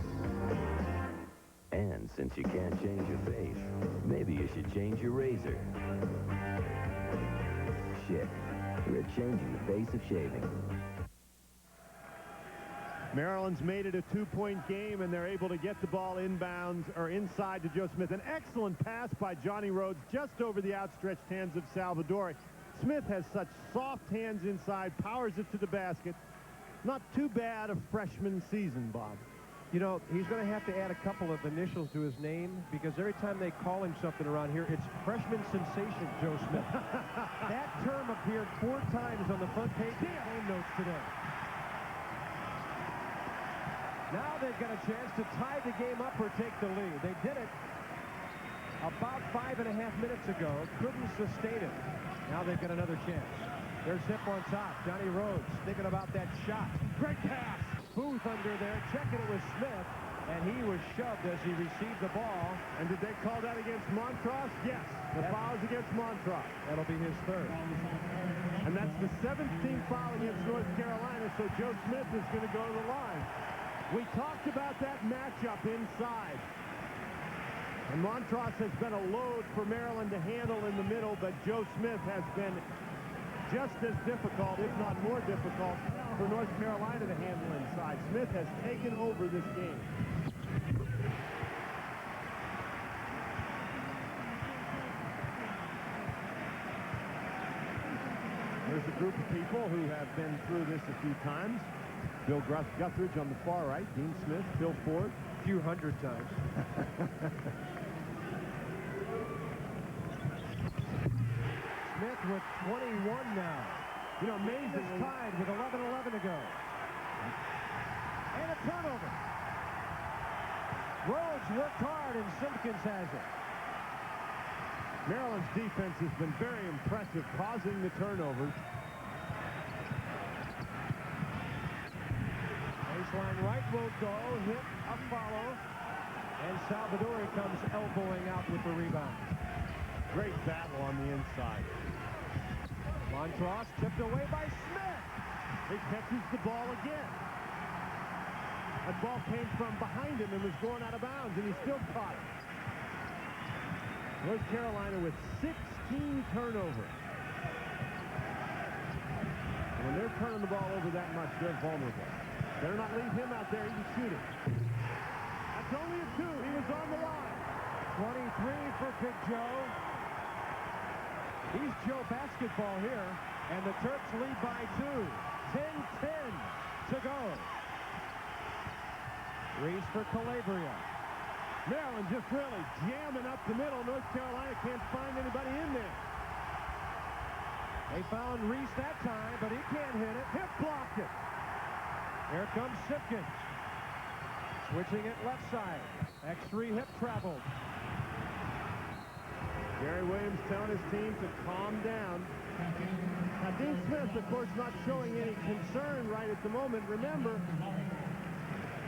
And since you can't change your face, maybe you should change your razor. Schick. We're changing the face of shaving. Maryland's made it a 2-point game, and they're able to get the ball inbounds or inside to Joe Smith. An excellent pass by Johnny Rhodes just over the outstretched hands of Salvadori. Smith has such soft hands inside, powers it to the basket. Not too bad a freshman season, Bob. You know, he's going to have to add a couple of initials to his name, because every time they call him something around here, it's freshman sensation Joe Smith. That term appeared 4 times on the front page of the game notes today. Now they've got a chance to tie the game up or take the lead. They did it about 5.5 minutes ago. Couldn't sustain it. Now they've got another chance. There's Zip on top. Johnny Rhodes thinking about that shot. Great pass. Booth under there, checking it with Smith, and he was shoved as he received the ball. And did they call that against Montross? Yes. The foul's against Montross. That'll be his 3rd. And that's the 17th foul against North Carolina, so Joe Smith is going to go to the line. We talked about that matchup inside. And Montross has been a load for Maryland to handle in the middle, but Joe Smith has been just as difficult, if not more difficult, for North Carolina to handle inside. Smith has taken over this game. There's a group of people who have been through this a few times. Bill Guthridge on the far right, Dean Smith, Bill Ford. A few hundred times. Smith with 21 now. You know, Mays is tied with 11:11 to go. And a turnover. Rhodes worked hard, and Simpkins has it. Maryland's defense has been very impressive, causing the turnovers. Baseline right will go, hit a follow, and Salvadori comes elbowing out with the rebound. Great battle on the inside. Montross tipped away by Smith. He catches the ball again. That ball came from behind him and was going out of bounds, and he still caught it. North Carolina with 16 turnovers. And when they're turning the ball over that much, they're vulnerable. Better not leave him out there. He can shoot it. That's only a 2. He was on the line. 23 for Big Joe. He's Joe basketball here, and the Terps lead by 2. 10-10 to go. Reese for Calabria. Maryland just really jamming up the middle. North Carolina can't find anybody in there. They found Reese that time, but he can't hit it. Hip blocked it. Here comes Simpkins. Switching it left side. X3 hip traveled. Gary Williams telling his team to calm down. Now, Dean Smith, of course, not showing any concern right at the moment. Remember,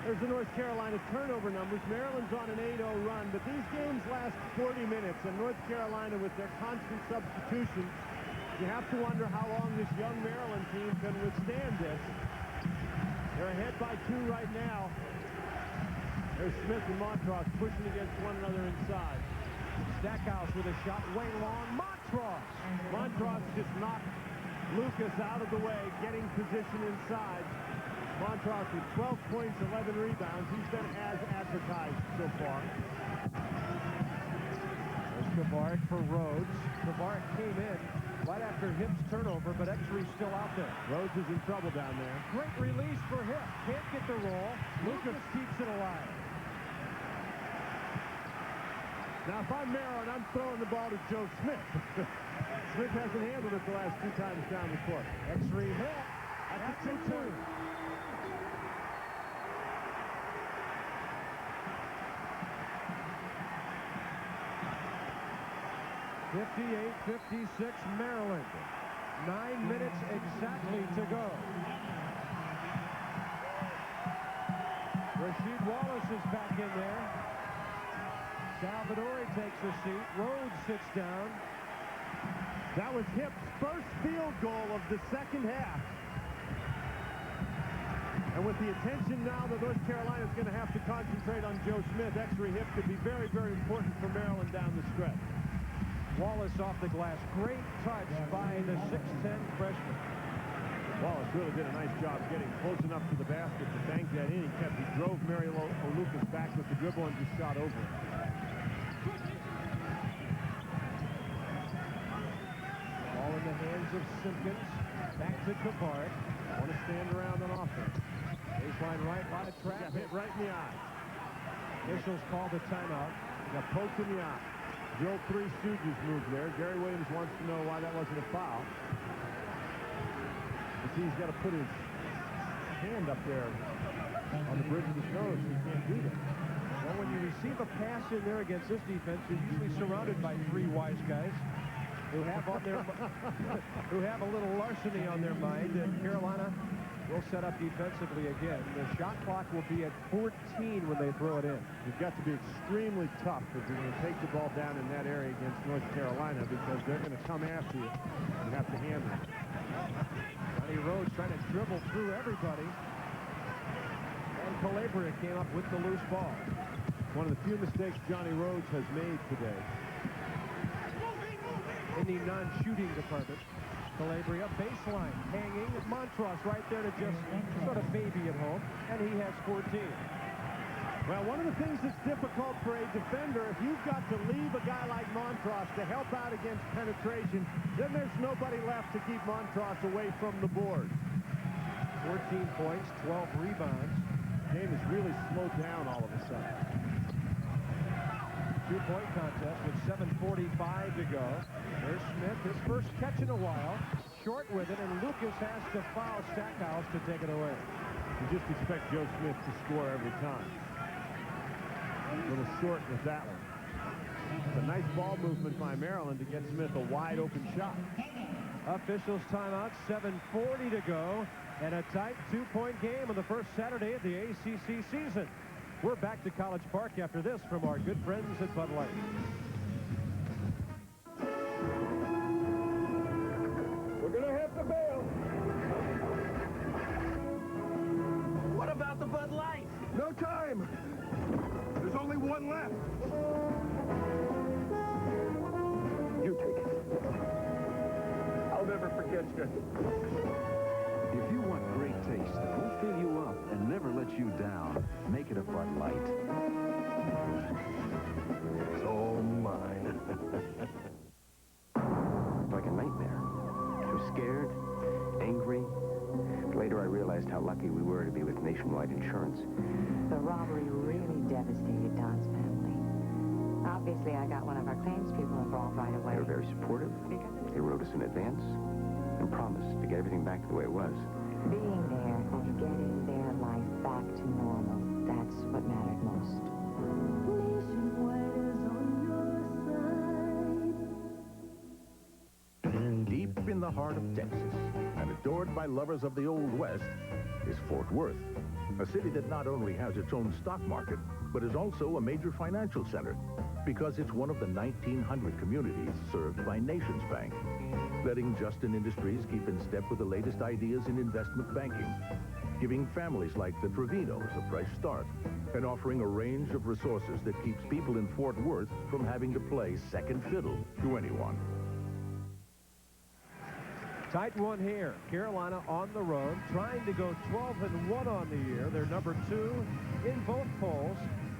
there's the North Carolina turnover numbers. Maryland's on an 8-0 run, but these games last 40 minutes, and North Carolina, with their constant substitutions, you have to wonder how long this young Maryland team can withstand this. They're ahead by 2 right now. There's Smith and Montross pushing against one another inside. Stackhouse with a shot way long. Montross! Montross just knocked Lucas out of the way, getting position inside. Montross with 12 points, 11 rebounds. He's been as advertised so far. There's Kavaric for Rhodes. Kavaric came in right after Hip's turnover, but X3's still out there. Rhodes is in trouble down there. Great release for Hip. Can't get the roll. Lucas keeps it alive. Now, if I'm Maryland, I'm throwing the ball to Joe Smith. Smith hasn't handled it the last 2 times down the court. X3 hit. That's a 2. 58-56 Maryland. 9 minutes exactly to go. Rasheed Wallace is back in there. Salvadori takes a seat. Rhodes sits down. That was Hip's first field goal of the second half. And with the attention now that North Carolina is going to have to concentrate on Joe Smith, X3 Hip could be very, very important for Maryland down the stretch. Wallace off the glass. Great touch by the 6'10 freshman. Wallace really did a nice job getting close enough to the basket to bank that in. He drove Mario Lucas back with the dribble and just shot over it. Ball in the hands of Simpkins. Back to Kavaric. Want to stand around on offense. Baseline right, a lot of traffic. Got hit right in the eye. Officials call the timeout. Got poked in the eye. The old Three Stooges move there. Gary Williams wants to know why that wasn't a foul. But he's got to put his hand up there on the bridge of his nose. He can't do that. Well, when you receive a pass in there against this defense, you're usually surrounded by 3 wise guys who have on their who have a little larceny on their mind. And Carolina will set up defensively again. The shot clock will be at 14 when they throw it in. You've got to be extremely tough if you're going to take the ball down in that area against North Carolina, because they're going to come after you and have to handle it. Johnny Rhodes trying to dribble through everybody. And Calabria came up with the loose ball. One of the few mistakes Johnny Rhodes has made today. In the non-shooting department, Calabria baseline hanging. Montross right there to just sort of baby at home, and he has 14. Well, one of the things that's difficult for a defender, if you've got to leave a guy like Montross to help out against penetration, then there's nobody left to keep Montross away from the board. 14 points, 12 rebounds. Game has really slowed down all of a sudden. Two-point contest with 7:45 to go. There's Smith, his first catch in a while. Short with it, and Lucas has to foul Stackhouse to take it away. You just expect Joe Smith to score every time. A little short with that one. It's a nice ball movement by Maryland to get Smith a wide-open shot. Officials timeout, 7:40 to go, and a tight two-point game on the first Saturday of the ACC season. We're back to College Park after this from our good friends at Bud Light. We're gonna have to bail. What about the Bud Light? No time. There's only one left. You take it. I'll never forget you. If you want great taste that will fill you up and never let you down, make it a Bud Light. It's all mine. Like a nightmare. I was scared, angry. Later I realized how lucky we were to be with Nationwide Insurance. The robbery really devastated Don's family. Obviously, I got one of our claims people involved right away. They were very supportive. They wrote us in advance and promised to get everything back the way it was. Being there and getting their life back to normal, that's what mattered most. Deep in the heart of Texas, and adored by lovers of the Old West, is Fort Worth, a city that not only has its own stock market, but is also a major financial center, because it's one of the 1,900 communities served by Nations Bank, letting Justin Industries keep in step with the latest ideas in investment banking, giving families like the Trevinos a fresh start, and offering a range of resources that keeps people in Fort Worth from having to play second fiddle to anyone. Tight one here. Carolina on the road, trying to go 12-1 on the year. They're number 2 in both polls.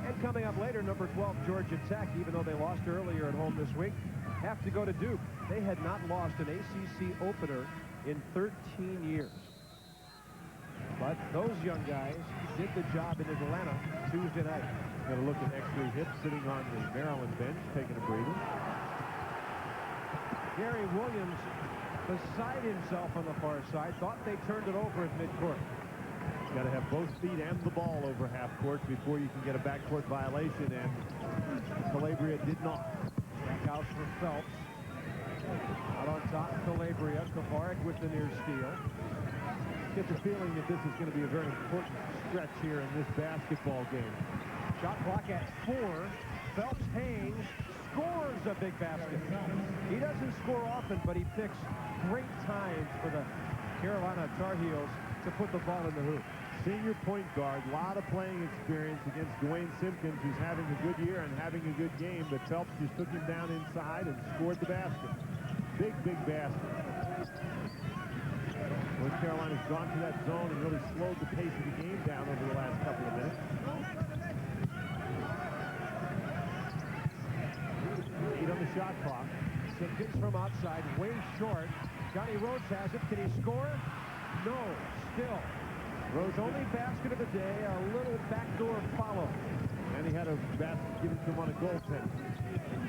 And coming up later, number 12, Georgia Tech, even though they lost earlier at home this week, have to go to Duke. They had not lost an ACC opener in 13 years. But those young guys did the job in Atlanta Tuesday night. Got a look at Exley Hipp sitting on the Maryland bench, taking a breather. Gary Williams, beside himself on the far side, thought they turned it over at midcourt. Got to have both feet and the ball over half court before you can get a backcourt violation, and Calabria did not. Stackhouse for Phelps. Out on top, Calabria. Kavarik with the near steal. Get the feeling that this is going to be a very important stretch here in this basketball game. Shot clock at 4. Phelps hangs, scores a big basket. He doesn't score often, but he picks great times for the Carolina Tar Heels to put the ball in the hoop. Senior point guard, a lot of playing experience against Dwayne Simpkins, who's having a good year and having a good game, but Phelps just took him down inside and scored the basket. Big, big basket. North Carolina's gone to that zone and really slowed the pace of the game down over the last couple of minutes. 8 on the shot clock. Simpkins from outside, way short. Johnny Rhodes has it. Can he score? No, still. Rhodes' only basket of the day, a little backdoor follow. And he had a basket given to him on a goaltend.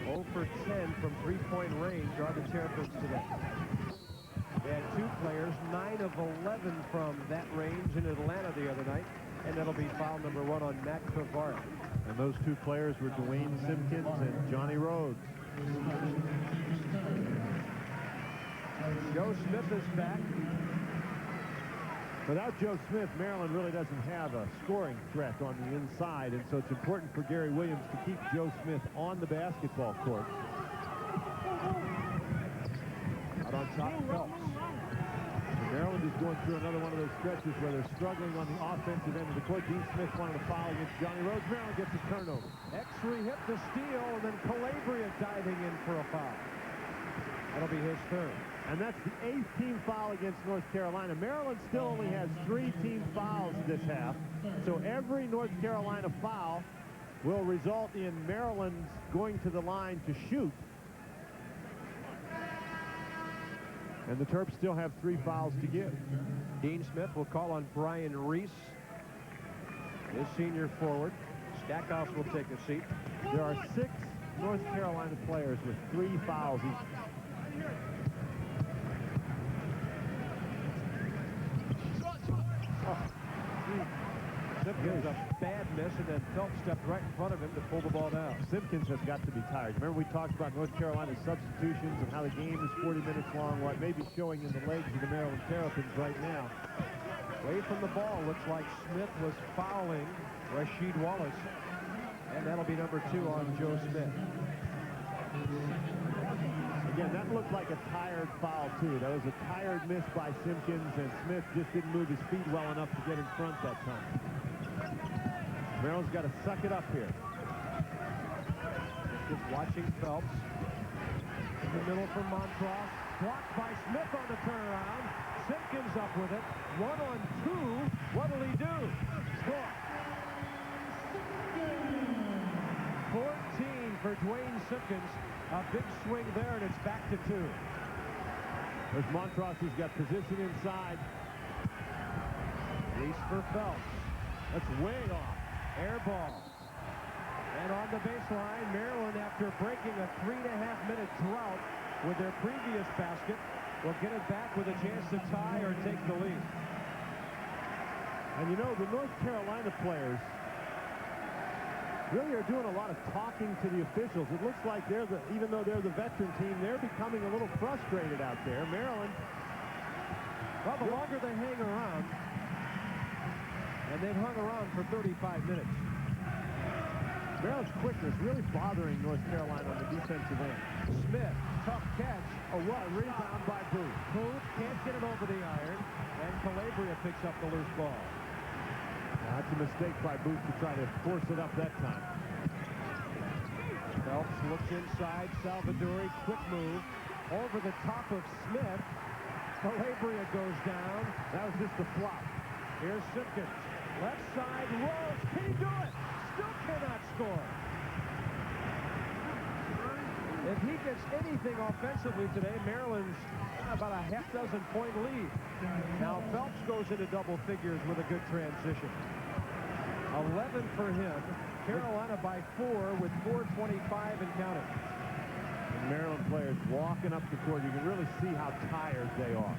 0 for 10 from three-point range are the Terrapins today. They had 2 players, 9 of 11 from that range in Atlanta the other night, and that'll be foul number 1 on Matt Kavarik. And those 2 players were Dwayne Simpkins and Johnny Rhodes. Joe Smith is back. Without Joe Smith, Maryland really doesn't have a scoring threat on the inside, and so it's important for Gary Williams to keep Joe Smith on the basketball court. Out on top, Phelps. So Maryland Rockies going through another one of those stretches where they're struggling on the offensive end of the court. Dean Smith wanted to foul against Johnny Rhodes. Maryland gets a turnover. Exree hit the steal, and then Calabria diving in for a foul. That'll be his third. And that's the 8th team foul against North Carolina. Maryland still only has 3 team fouls this half. So every North Carolina foul will result in Maryland's going to the line to shoot. And the Terps still have 3 fouls to give. Dean Smith will call on Brian Reese, his senior forward. Stackhouse will take a seat. There are 6 North Carolina players with 3 fouls each. Simpkins a bad miss, and then Phelps stepped right in front of him to pull the ball down. Simpkins has got to be tired. Remember we talked about North Carolina's substitutions and how the game is 40 minutes long, what may be showing in the legs of the Maryland Terrapins right now. Away from the ball, looks like Smith was fouling Rasheed Wallace, and that'll be number 2 on Joe Smith. Again, that looked like a tired foul, too. That was a tired miss by Simpkins, and Smith just didn't move his feet well enough to get in front that time. Maryland's got to suck it up here. Just watching Phelps. In the middle for Montross. Blocked by Smith on the turnaround. Simpkins up with it. 1-on-2. What'll he do? Score. 14 for Dwayne Simpkins. A big swing there, and it's back to 2. There's Montross, who's got position inside. Reese for Phelps. That's way off. Air ball. And on the baseline, Maryland, after breaking a 3.5-minute drought with their previous basket, will get it back with a chance to tie or take the lead. And you know, the North Carolina players really are doing a lot of talking to the officials. It looks like even though they're the veteran team, they're becoming a little frustrated out there. Maryland, well, the longer they hang around, and they've hung around for 35 minutes. Maryland's quickness really bothering North Carolina on the defensive end. Smith, tough catch. A rebound by Booth. Booth can't get it over the iron, and Calabria picks up the loose ball. That's a mistake by Booth to try to force it up that time. Phelps looks inside. Salvadori, quick move. Over the top of Smith. Calabria goes down. That was just a flop. Here's Simpkins. Left side, rolls. Can he do it? Still cannot score. If he gets anything offensively today, Maryland's about a half-dozen-point lead. Now Phelps goes into double figures with a good transition. 11 for him. Carolina by 4 with 4:25 and counting. And Maryland players walking up the court. You can really see how tired they are.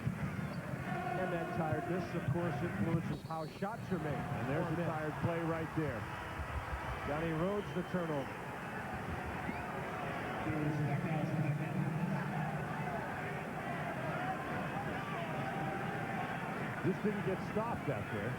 And that tiredness, of course, influences how shots are made. And there's a tired play right there. Johnny Rhodes, the turnover. This didn't get stopped out there.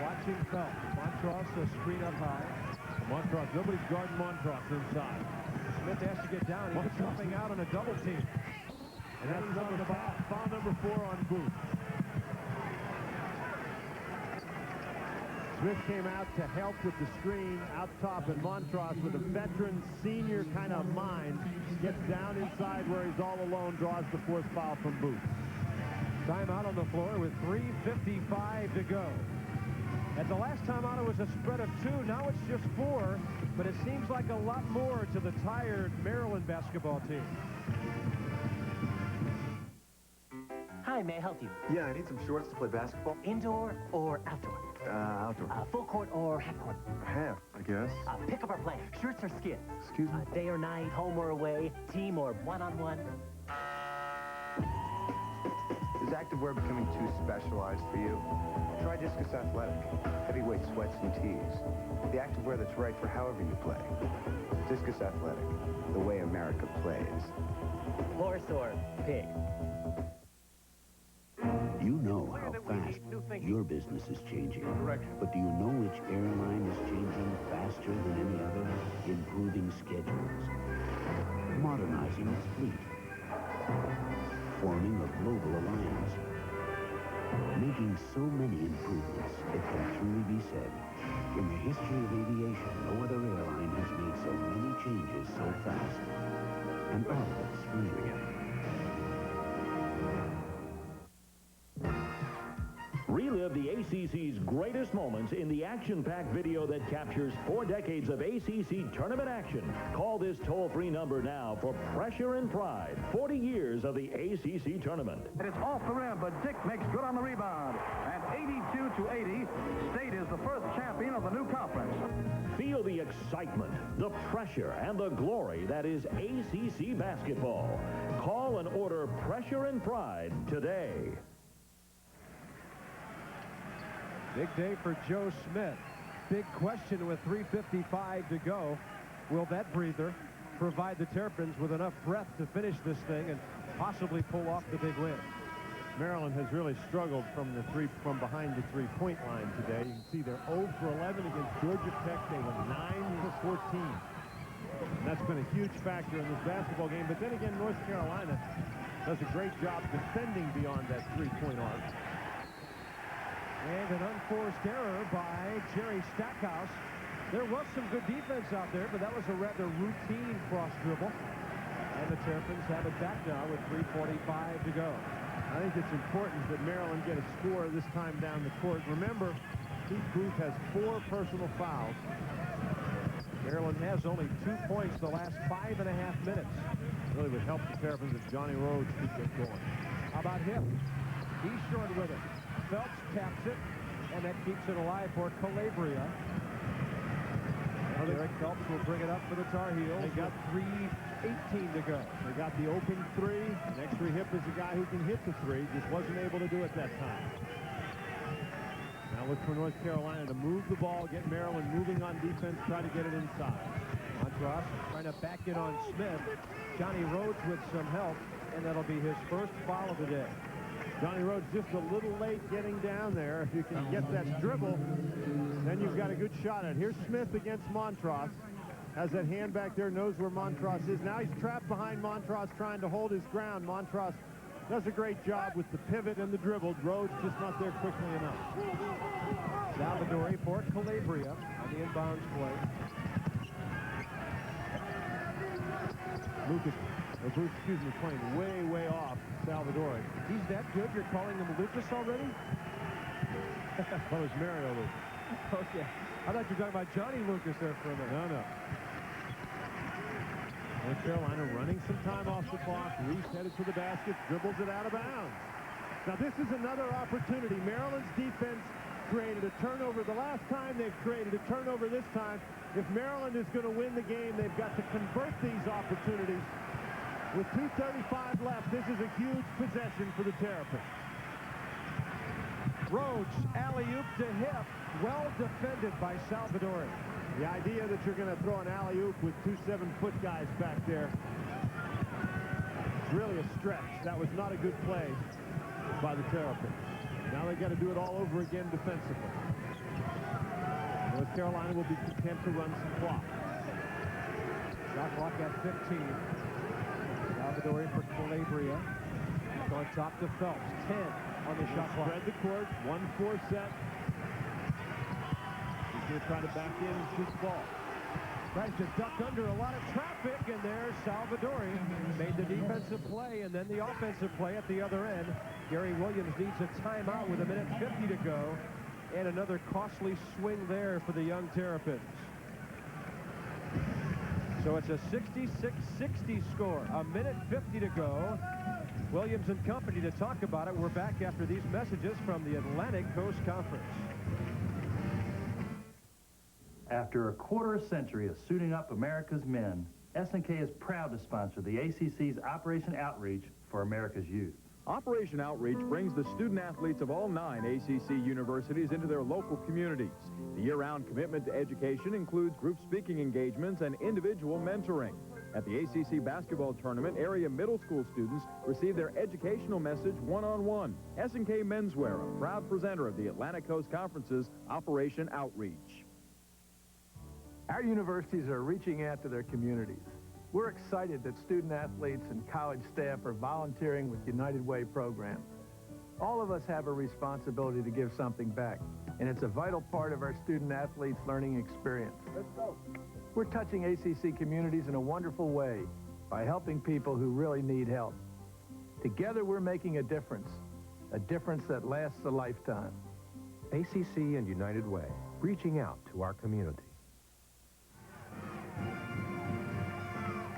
Watching Phelps. Montross, a screen up high. Montross, nobody's guarding Montross inside. Smith has to get down. He gets something out on a double team. And that's foul number 4 on Booth. Smith came out to help with the screen out top, and Montross, with a veteran senior kind of mind, gets down inside where he's all alone, draws the 4th foul from Booth. Timeout on the floor with 3:55 to go. At the last time out, it was a spread of 2. Now it's just 4, but it seems like a lot more to the tired Maryland basketball team. Hi, may I help you? Yeah, I need some shorts to play basketball. Indoor or outdoor? Outdoor. Full court or half court? Half, I guess. Pick up or play. Shirts or skids? Excuse me? Day or night, home or away, team or one-on-one? Is activewear becoming too specialized for you? Try Discus Athletic. Heavyweight sweats and tees. The activewear that's right for however you play. Discus Athletic. The way America plays. Horse or pig? You know how fast your business is changing. But do you know which airline is changing faster than any other? Improving schedules, modernizing its fleet, forming a global alliance, making so many improvements, it can truly be said, in the history of aviation, no other airline has made so many changes so fast. And all of it's for you. Relive the ACC's greatest moments in the action-packed video that captures 4 decades of ACC tournament action. Call this toll-free number now for Pressure and Pride. 40 years of the ACC tournament. And it's off the rim, but Dick makes good on the rebound. And 82-80, State is the first champion of the new conference. Feel the excitement, the pressure, and the glory that is ACC basketball. Call and order Pressure and Pride today. Big day for Joe Smith. Big question with 3:55 to go. Will that breather provide the Terrapins with enough breath to finish this thing and possibly pull off the big win? Maryland has really struggled from behind the three-point line today. You can see they're 0 for 11 against Georgia Tech. They were 9 for 14. And that's been a huge factor in this basketball game. But then again, North Carolina does a great job defending beyond that three-point arc. And an unforced error by Jerry Stackhouse. There was some good defense out there, but that was a rather routine cross dribble. And the Terrapins have it back now with 3:45 to go. I think it's important that Maryland get a score this time down the court. Remember, Keith Booth has 4 personal fouls. Maryland has only 2 points the last 5.5 minutes. Really would help the Terrapins if Johnny Rhodes could get going. How about him? He's short with it. Phelps taps it, and that keeps it alive for Calabria. Eric Phelps will bring it up for the Tar Heels. They got 3:18 to go. They got the open 3. Next to hip is a guy who can hit the 3. Just wasn't able to do it that time. Now look for North Carolina to move the ball, get Maryland moving on defense, try to get it inside. Montross trying to back it on Smith. Johnny Rhodes with some help, and that'll be his first foul of the day. Johnny Rhodes just a little late getting down there. If you can get that dribble, then you've got a good shot at it. Here's Smith against Montross. Has that hand back there, knows where Montross is. Now he's trapped behind Montross trying to hold his ground. Montross does a great job with the pivot and the dribble. Rhodes just not there quickly enough. Salvadori for Calabria on the inbounds play. Lucas, playing way off Salvadori. He's that good? You're calling him Lucas already? That was Mario Lucas. Okay. I thought you were talking about Johnny Lucas there for a minute. No. North Carolina running some time off the clock. Reese headed to the basket, dribbles it out of bounds. Now this is another opportunity. Maryland's defense created a turnover the last time. They've created a turnover this time. If Maryland is going to win the game, they've got to convert these opportunities. With 2:35 left, this is a huge possession for the Terrapins. Rhodes, alley-oop to hip. Well defended by Salvadori. The idea that you're going to throw an alley-oop with 2 7-foot guys back there is really a stretch. That was not a good play by the Terrapins. Now they've got to do it all over again defensively. North Carolina will be content to run some clock. Shot clock at 15. Salvadori for Calabria. On top to Phelps. 10 on the shot clock. Spread the court. 1-4 set. He's going to try to back in and shoot the ball. Tries to duck under a lot of traffic, and there's Salvadori. Made the defensive play, and then the offensive play at the other end. Gary Williams needs a timeout with 1:50 to go. And another costly swing there for the young Terrapins. So it's a 66-60 score. 1:50 to go. Williams and company to talk about it. We're back after these messages from the Atlantic Coast Conference. After a quarter-century of suiting up America's men, SNK is proud to sponsor the ACC's Operation Outreach for America's youth. Operation Outreach brings the student-athletes of all 9 ACC universities into their local communities. The year-round commitment to education includes group speaking engagements and individual mentoring. At the ACC basketball tournament, area middle school students received their educational message one-on-one. S&K Menswear, a proud presenter of the Atlantic Coast Conference's Operation Outreach. Our universities are reaching out to their communities. We're excited that student athletes and college staff are volunteering with United Way programs. All of us have a responsibility to give something back, and it's a vital part of our student athletes' learning experience. Let's go. We're touching ACC communities in a wonderful way by helping people who really need help. Together, we're making a difference that lasts a lifetime. ACC and United Way, reaching out to our community.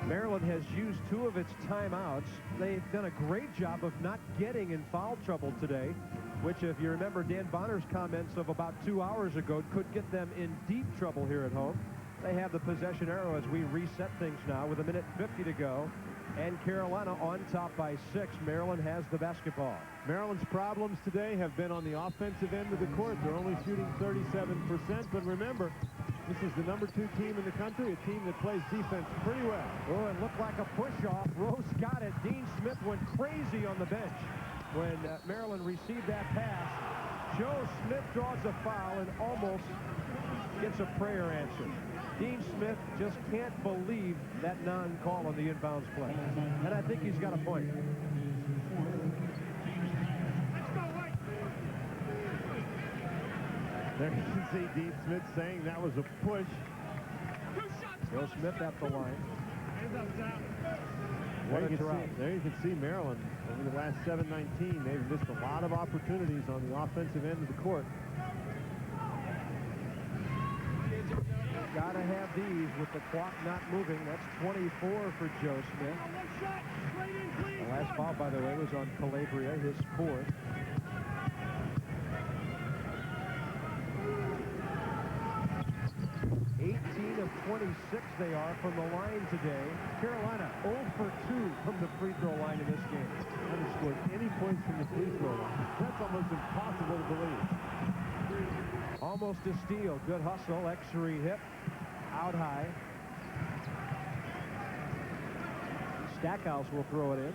Maryland has used 2 of its timeouts. They've done a great job of not getting in foul trouble today, which, if you remember Dan Bonner's comments of about 2 hours ago, could get them in deep trouble here at home. They have the possession arrow as we reset things now with 1:50 to go. And Carolina on top by 6. Maryland has the basketball. Maryland's problems today have been on the offensive end of the court. They're only shooting 37%, but remember, this is the #2 team in the country, a team that plays defense pretty well. Oh, it looked like a push-off. Rose got it. Dean Smith went crazy on the bench when Maryland received that pass. Joe Smith draws a foul and almost gets a prayer answer. Dean Smith just can't believe that non-call on the inbounds play. And I think he's got a point. There you can see Dean Smith saying that was a push. Joe Smith at the line. There you can see Maryland over the last 7-19. They've missed a lot of opportunities on the offensive end of the court. Gotta have these with the clock not moving. That's 24 for Joe Smith. The last foul, by the way, was on Calabria, his 4th. 18 of 26 they are from the line today. Carolina 0 for 2 from the free throw line in this game. Haven't scored any points from the free throw line. That's almost impossible to believe. Almost a steal. Good hustle. X-ray hip. Out high. Stackhouse will throw it in.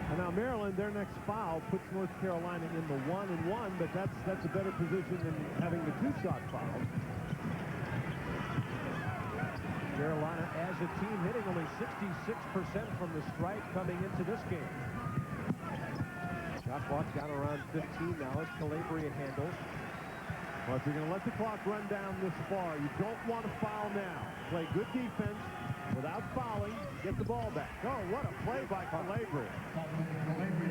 And now Maryland, their next foul puts North Carolina in the 1-1, but that's a better position than having the 2-shot foul. Carolina, as a team, hitting only 66% from the stripe coming into this game. Shot clock down around 15 now as Calabria handles. Well, if you're going to let the clock run down this far, you don't want to foul now. Play good defense without fouling. Get the ball back. Oh, what a play by Calabria.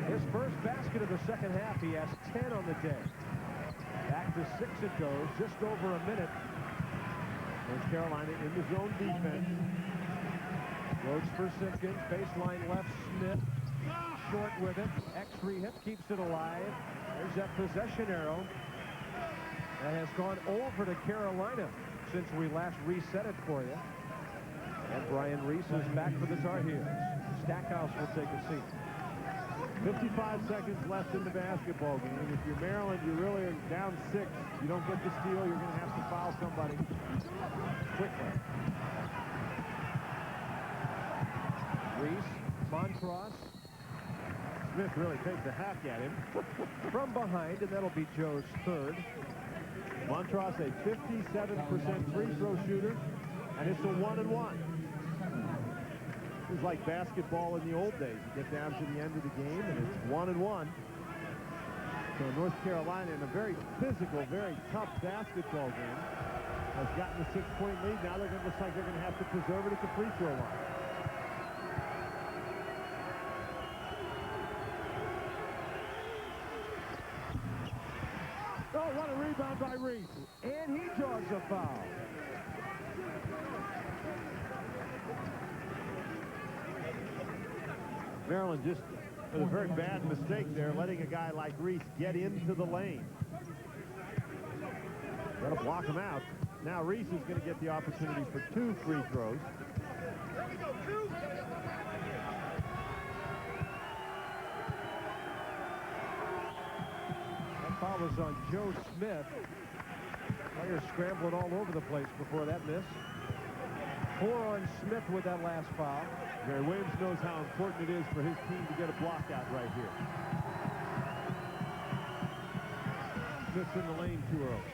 His first basket of the second half. He has 10 on the day. Back to 6 it goes, just over a minute. North Carolina in the zone defense. Loads for Simpkins. Baseline left, Smith. Short with it. X-ray hip keeps it alive. There's that possession arrow. That has gone over to Carolina since we last reset it for you. And Brian Reese is back for the Tar Heels. Stackhouse will take a seat. 55 seconds left in the basketball game. If you're Maryland, you really are down 6. You don't get the steal, you're going to have to foul somebody quickly. Reese, Montross. Smith really takes a hack at him. From behind, and that'll be Joe's 3rd. Montross, a 57% free throw shooter, and it's a 1-1. It was like basketball in the old days. You get down to the end of the game, and it's 1-1. So North Carolina, in a very physical, very tough basketball game, has gotten a 6-point lead. Now looks like they're going to have to preserve it at the free throw line. Oh, what a rebound by Reese. And he draws a foul. Maryland just with a very bad mistake there, letting a guy like Reese get into the lane. Got to block him out. Now Reese is going to get the opportunity for 2 free throws. Foul was on Joe Smith. Players scrambling all over the place before that miss. 4 on Smith with that last foul. Gary Williams knows how important it is for his team to get a block out right here. Smith's in the lane too early.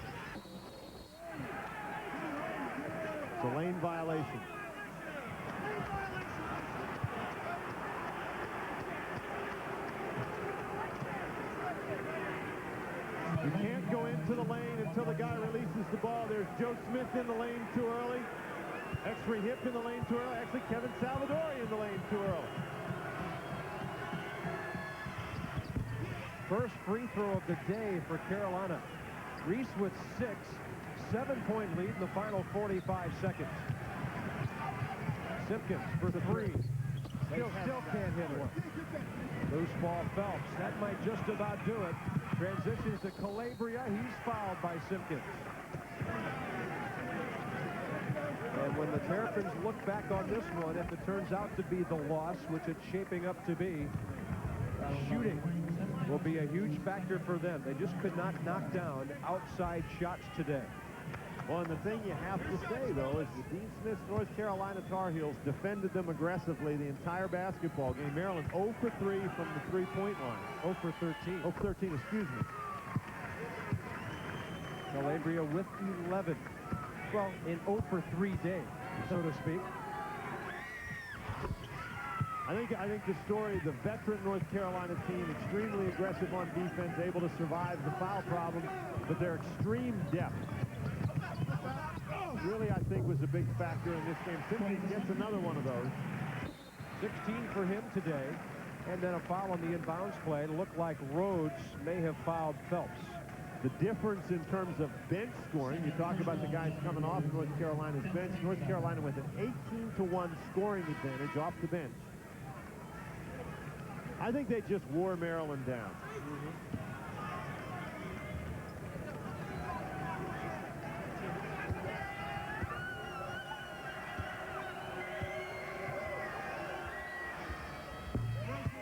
It's a lane violation. You can't go into the lane until the guy releases the ball. There's Joe Smith in the lane too early. X-ray hip in the lane too early. Actually, Kevin Salvadori in the lane too early. First free throw of the day for Carolina. Reese with 6, 7-point lead in the final 45 seconds. Simpkins for 3. Still can't hit it. Loose ball Phelps. That might just about do it. Transitions to Calabria. He's fouled by Simpkins. And when the Terrapins look back on this one, if it turns out to be the loss, which it's shaping up to be, shooting will be a huge factor for them. They just could not knock down outside shots today. Well, and the thing you have to say, though, is the Dean Smith's North Carolina Tar Heels defended them aggressively the entire basketball game. Maryland 0 for 3 from the three-point line. 0 for 13. 0 for 13, excuse me. Calabria with 11. Well, in 0 for 3 days, so to speak. I think the story, the veteran North Carolina team, extremely aggressive on defense, able to survive the foul problem, but their extreme depth really, I think, was a big factor in this game. Simpkins gets another one of those. 16 for him today, and then a foul on the inbounds play. It looked like Rhodes may have fouled Phelps. The difference in terms of bench scoring, you talk about the guys coming off North Carolina's bench. North Carolina with an 18-1 scoring advantage off the bench. I think they just wore Maryland down.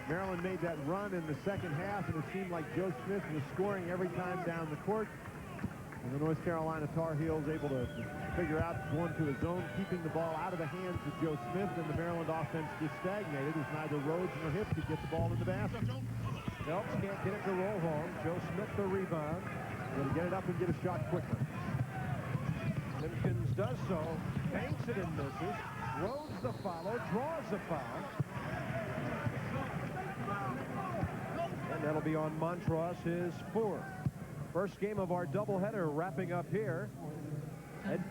Maryland made that run in the second half, and it seemed like Joe Smith was scoring every time down the court. And the North Carolina Tar Heels able to figure out going to a zone, keeping the ball out of the hands of Joe Smith, and the Maryland offense just stagnated as neither Rhodes nor Hipp could get the ball in the basket. Phelps can't get it to roll home. Joe Smith the rebound. Got to get it up and get a shot quicker. Simpkins does so, banks it and misses. Rhodes the follow, draws the foul. And that'll be on Montross, his 4th. First game of our doubleheader wrapping up here.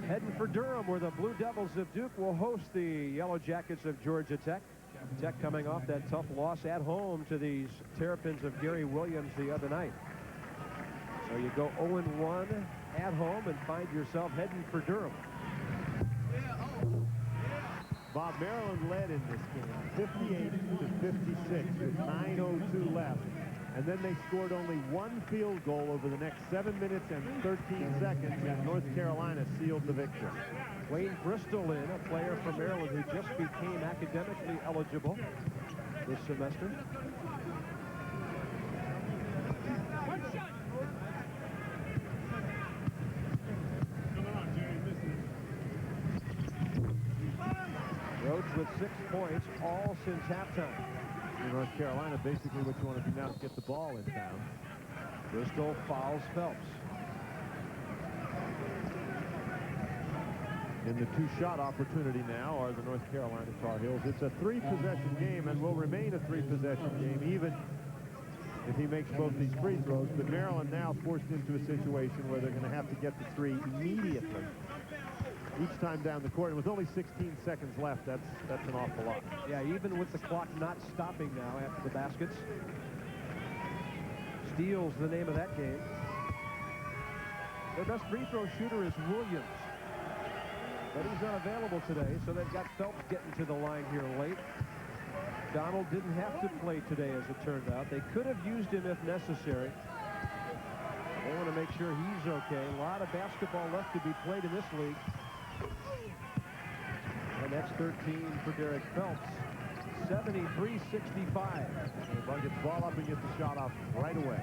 Heading for Durham, where the Blue Devils of Duke will host the Yellow Jackets of Georgia Tech. Tech coming off that tough loss at home to these Terrapins of Gary Williams the other night. So you go 0-1 at home and find yourself heading for Durham. Bob, Maryland led in this game 58-56 with 9:02 left. And then they scored only 1 field goal over the next 7 minutes and 13 seconds, and North Carolina sealed the victory. Wayne Bristol in, a player from Maryland who just became academically eligible this semester. Rhodes with 6 points, all since halftime. North Carolina, basically what you want to do now is get the ball in town. Bristol fouls Phelps. In the 2-shot opportunity now are the North Carolina Tar Heels. It's a 3-possession game and will remain a 3-possession game even if he makes both these free throws. But Maryland now forced into a situation where they're going to have to get the 3 immediately. Each time down the court, and with only 16 seconds left, that's an awful lot. Yeah, even with the clock not stopping now after the baskets. Steals the name of that game. Their best free throw shooter is Williams, but he's unavailable today, so they've got Phelps getting to the line here late. Donald didn't have to play today, as it turned out. They could have used him if necessary. They want to make sure he's okay. A lot of basketball left to be played in this league. And that's 13 for Derek Phelps. 73-65. Bug gets the ball up and gets the shot off right away.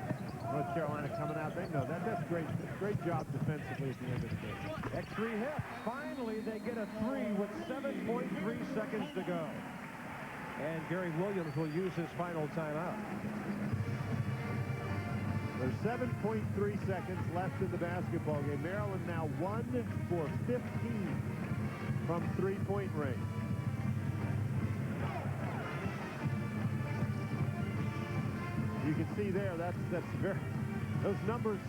North Carolina coming out. They know that. That's great. Great job defensively at the end of the game. X3 hit. Finally, they get a 3 with 7.3 seconds to go. And Gary Williams will use his final timeout. There's 7.3 seconds left in the basketball game. Maryland now 1 for 15 from three-point range. You can see there, that's very, those numbers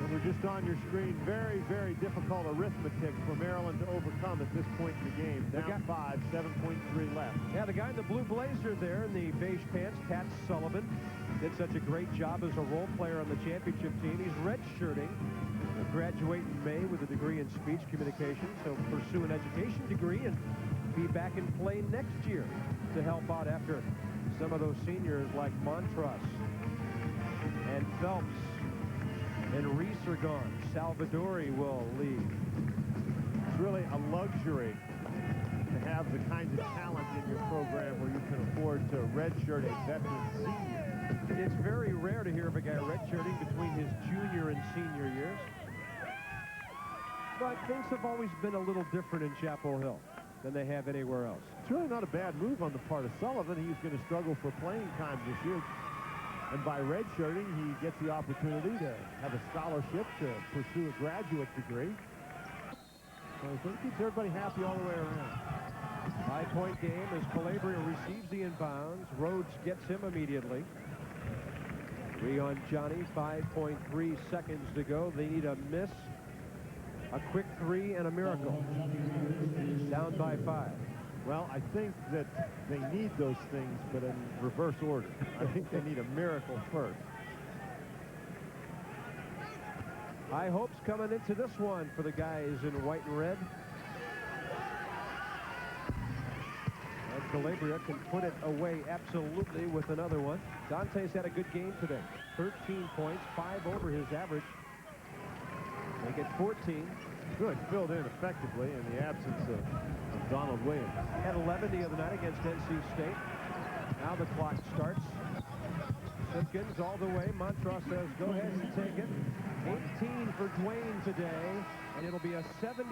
that were just on your screen, very, very difficult arithmetic for Maryland to overcome at this point in the game. Down 5, 7.3 left. Yeah, the guy in the blue blazer there in the beige pants, Pat Sullivan, did such a great job as a role player on the championship team. He's redshirting. He'll graduate in May with a degree in speech communications. He'll pursue an education degree and be back in play next year to help out after some of those seniors like Montross and Phelps and Reese are gone. Salvadori will leave. It's really a luxury to have the kind of talent in your program where you can afford to redshirt a veteran senior. It's very rare to hear of a guy redshirting between his junior and senior years. But things have always been a little different in Chapel Hill than they have anywhere else. It's really not a bad move on the part of Sullivan. He's going to struggle for playing time this year. And by redshirting, he gets the opportunity to have a scholarship to pursue a graduate degree. So I think keeps everybody happy all the way around. 5-point game as Calabria receives the inbounds. Rhodes gets him immediately. 3 on Johnny, 5.3 seconds to go. They need a miss, a quick 3, and a miracle. Down by 5. Well, I think that they need those things, but in reverse order. I think they need a miracle first. High hopes coming into this one for the guys in white and red. And Calabria can put it away absolutely with another one. Dante's had a good game today. 13 points, 5 over his average. They get 14. Good, filled in effectively in the absence of Donald Williams. Had 11 the other night against NC State. Now the clock starts. Simpkins all the way. Montross says, go ahead and take it. 18 for Dwayne today, and it'll be a 75-70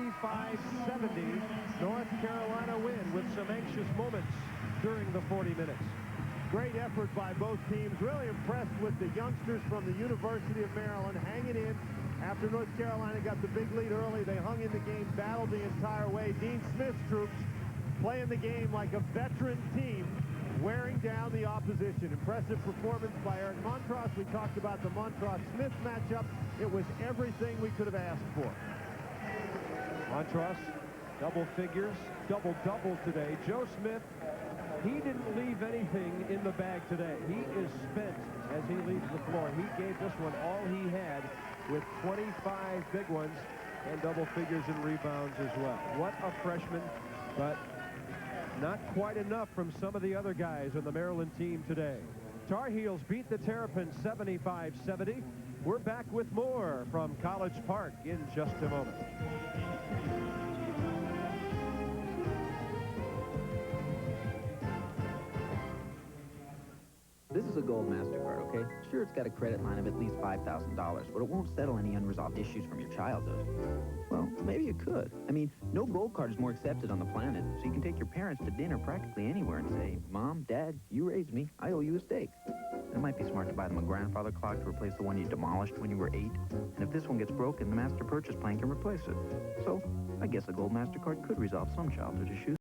North Carolina win with some anxious moments during the 40 minutes. Great effort by both teams. Really impressed with the youngsters from the University of Maryland hanging in. After North Carolina got the big lead early, they hung in the game, battled the entire way. Dean Smith's troops playing the game like a veteran team, wearing down the opposition. Impressive performance by Eric Montross. We talked about the Montross-Smith matchup. It was everything we could have asked for. Montross, double figures, double-double today. Joe Smith, he didn't leave anything in the bag today. He is spent as he leaves the floor. He gave this one all he had with 25 big ones and double figures in rebounds as well. What a freshman, but not quite enough from some of the other guys on the Maryland team today. Tar Heels beat the Terrapins 75-70. We're back with more from College Park in just a moment. This is a Gold MasterCard, okay? Sure, it's got a credit line of at least $5,000, but it won't settle any unresolved issues from your childhood. Well, maybe it could. I mean, no Gold card is more accepted on the planet, so you can take your parents to dinner practically anywhere and say, Mom, Dad, you raised me. I owe you a steak. It might be smart to buy them a grandfather clock to replace the one you demolished when you were 8. And if this one gets broken, the Master Purchase Plan can replace it. So, I guess a Gold MasterCard could resolve some childhood issues.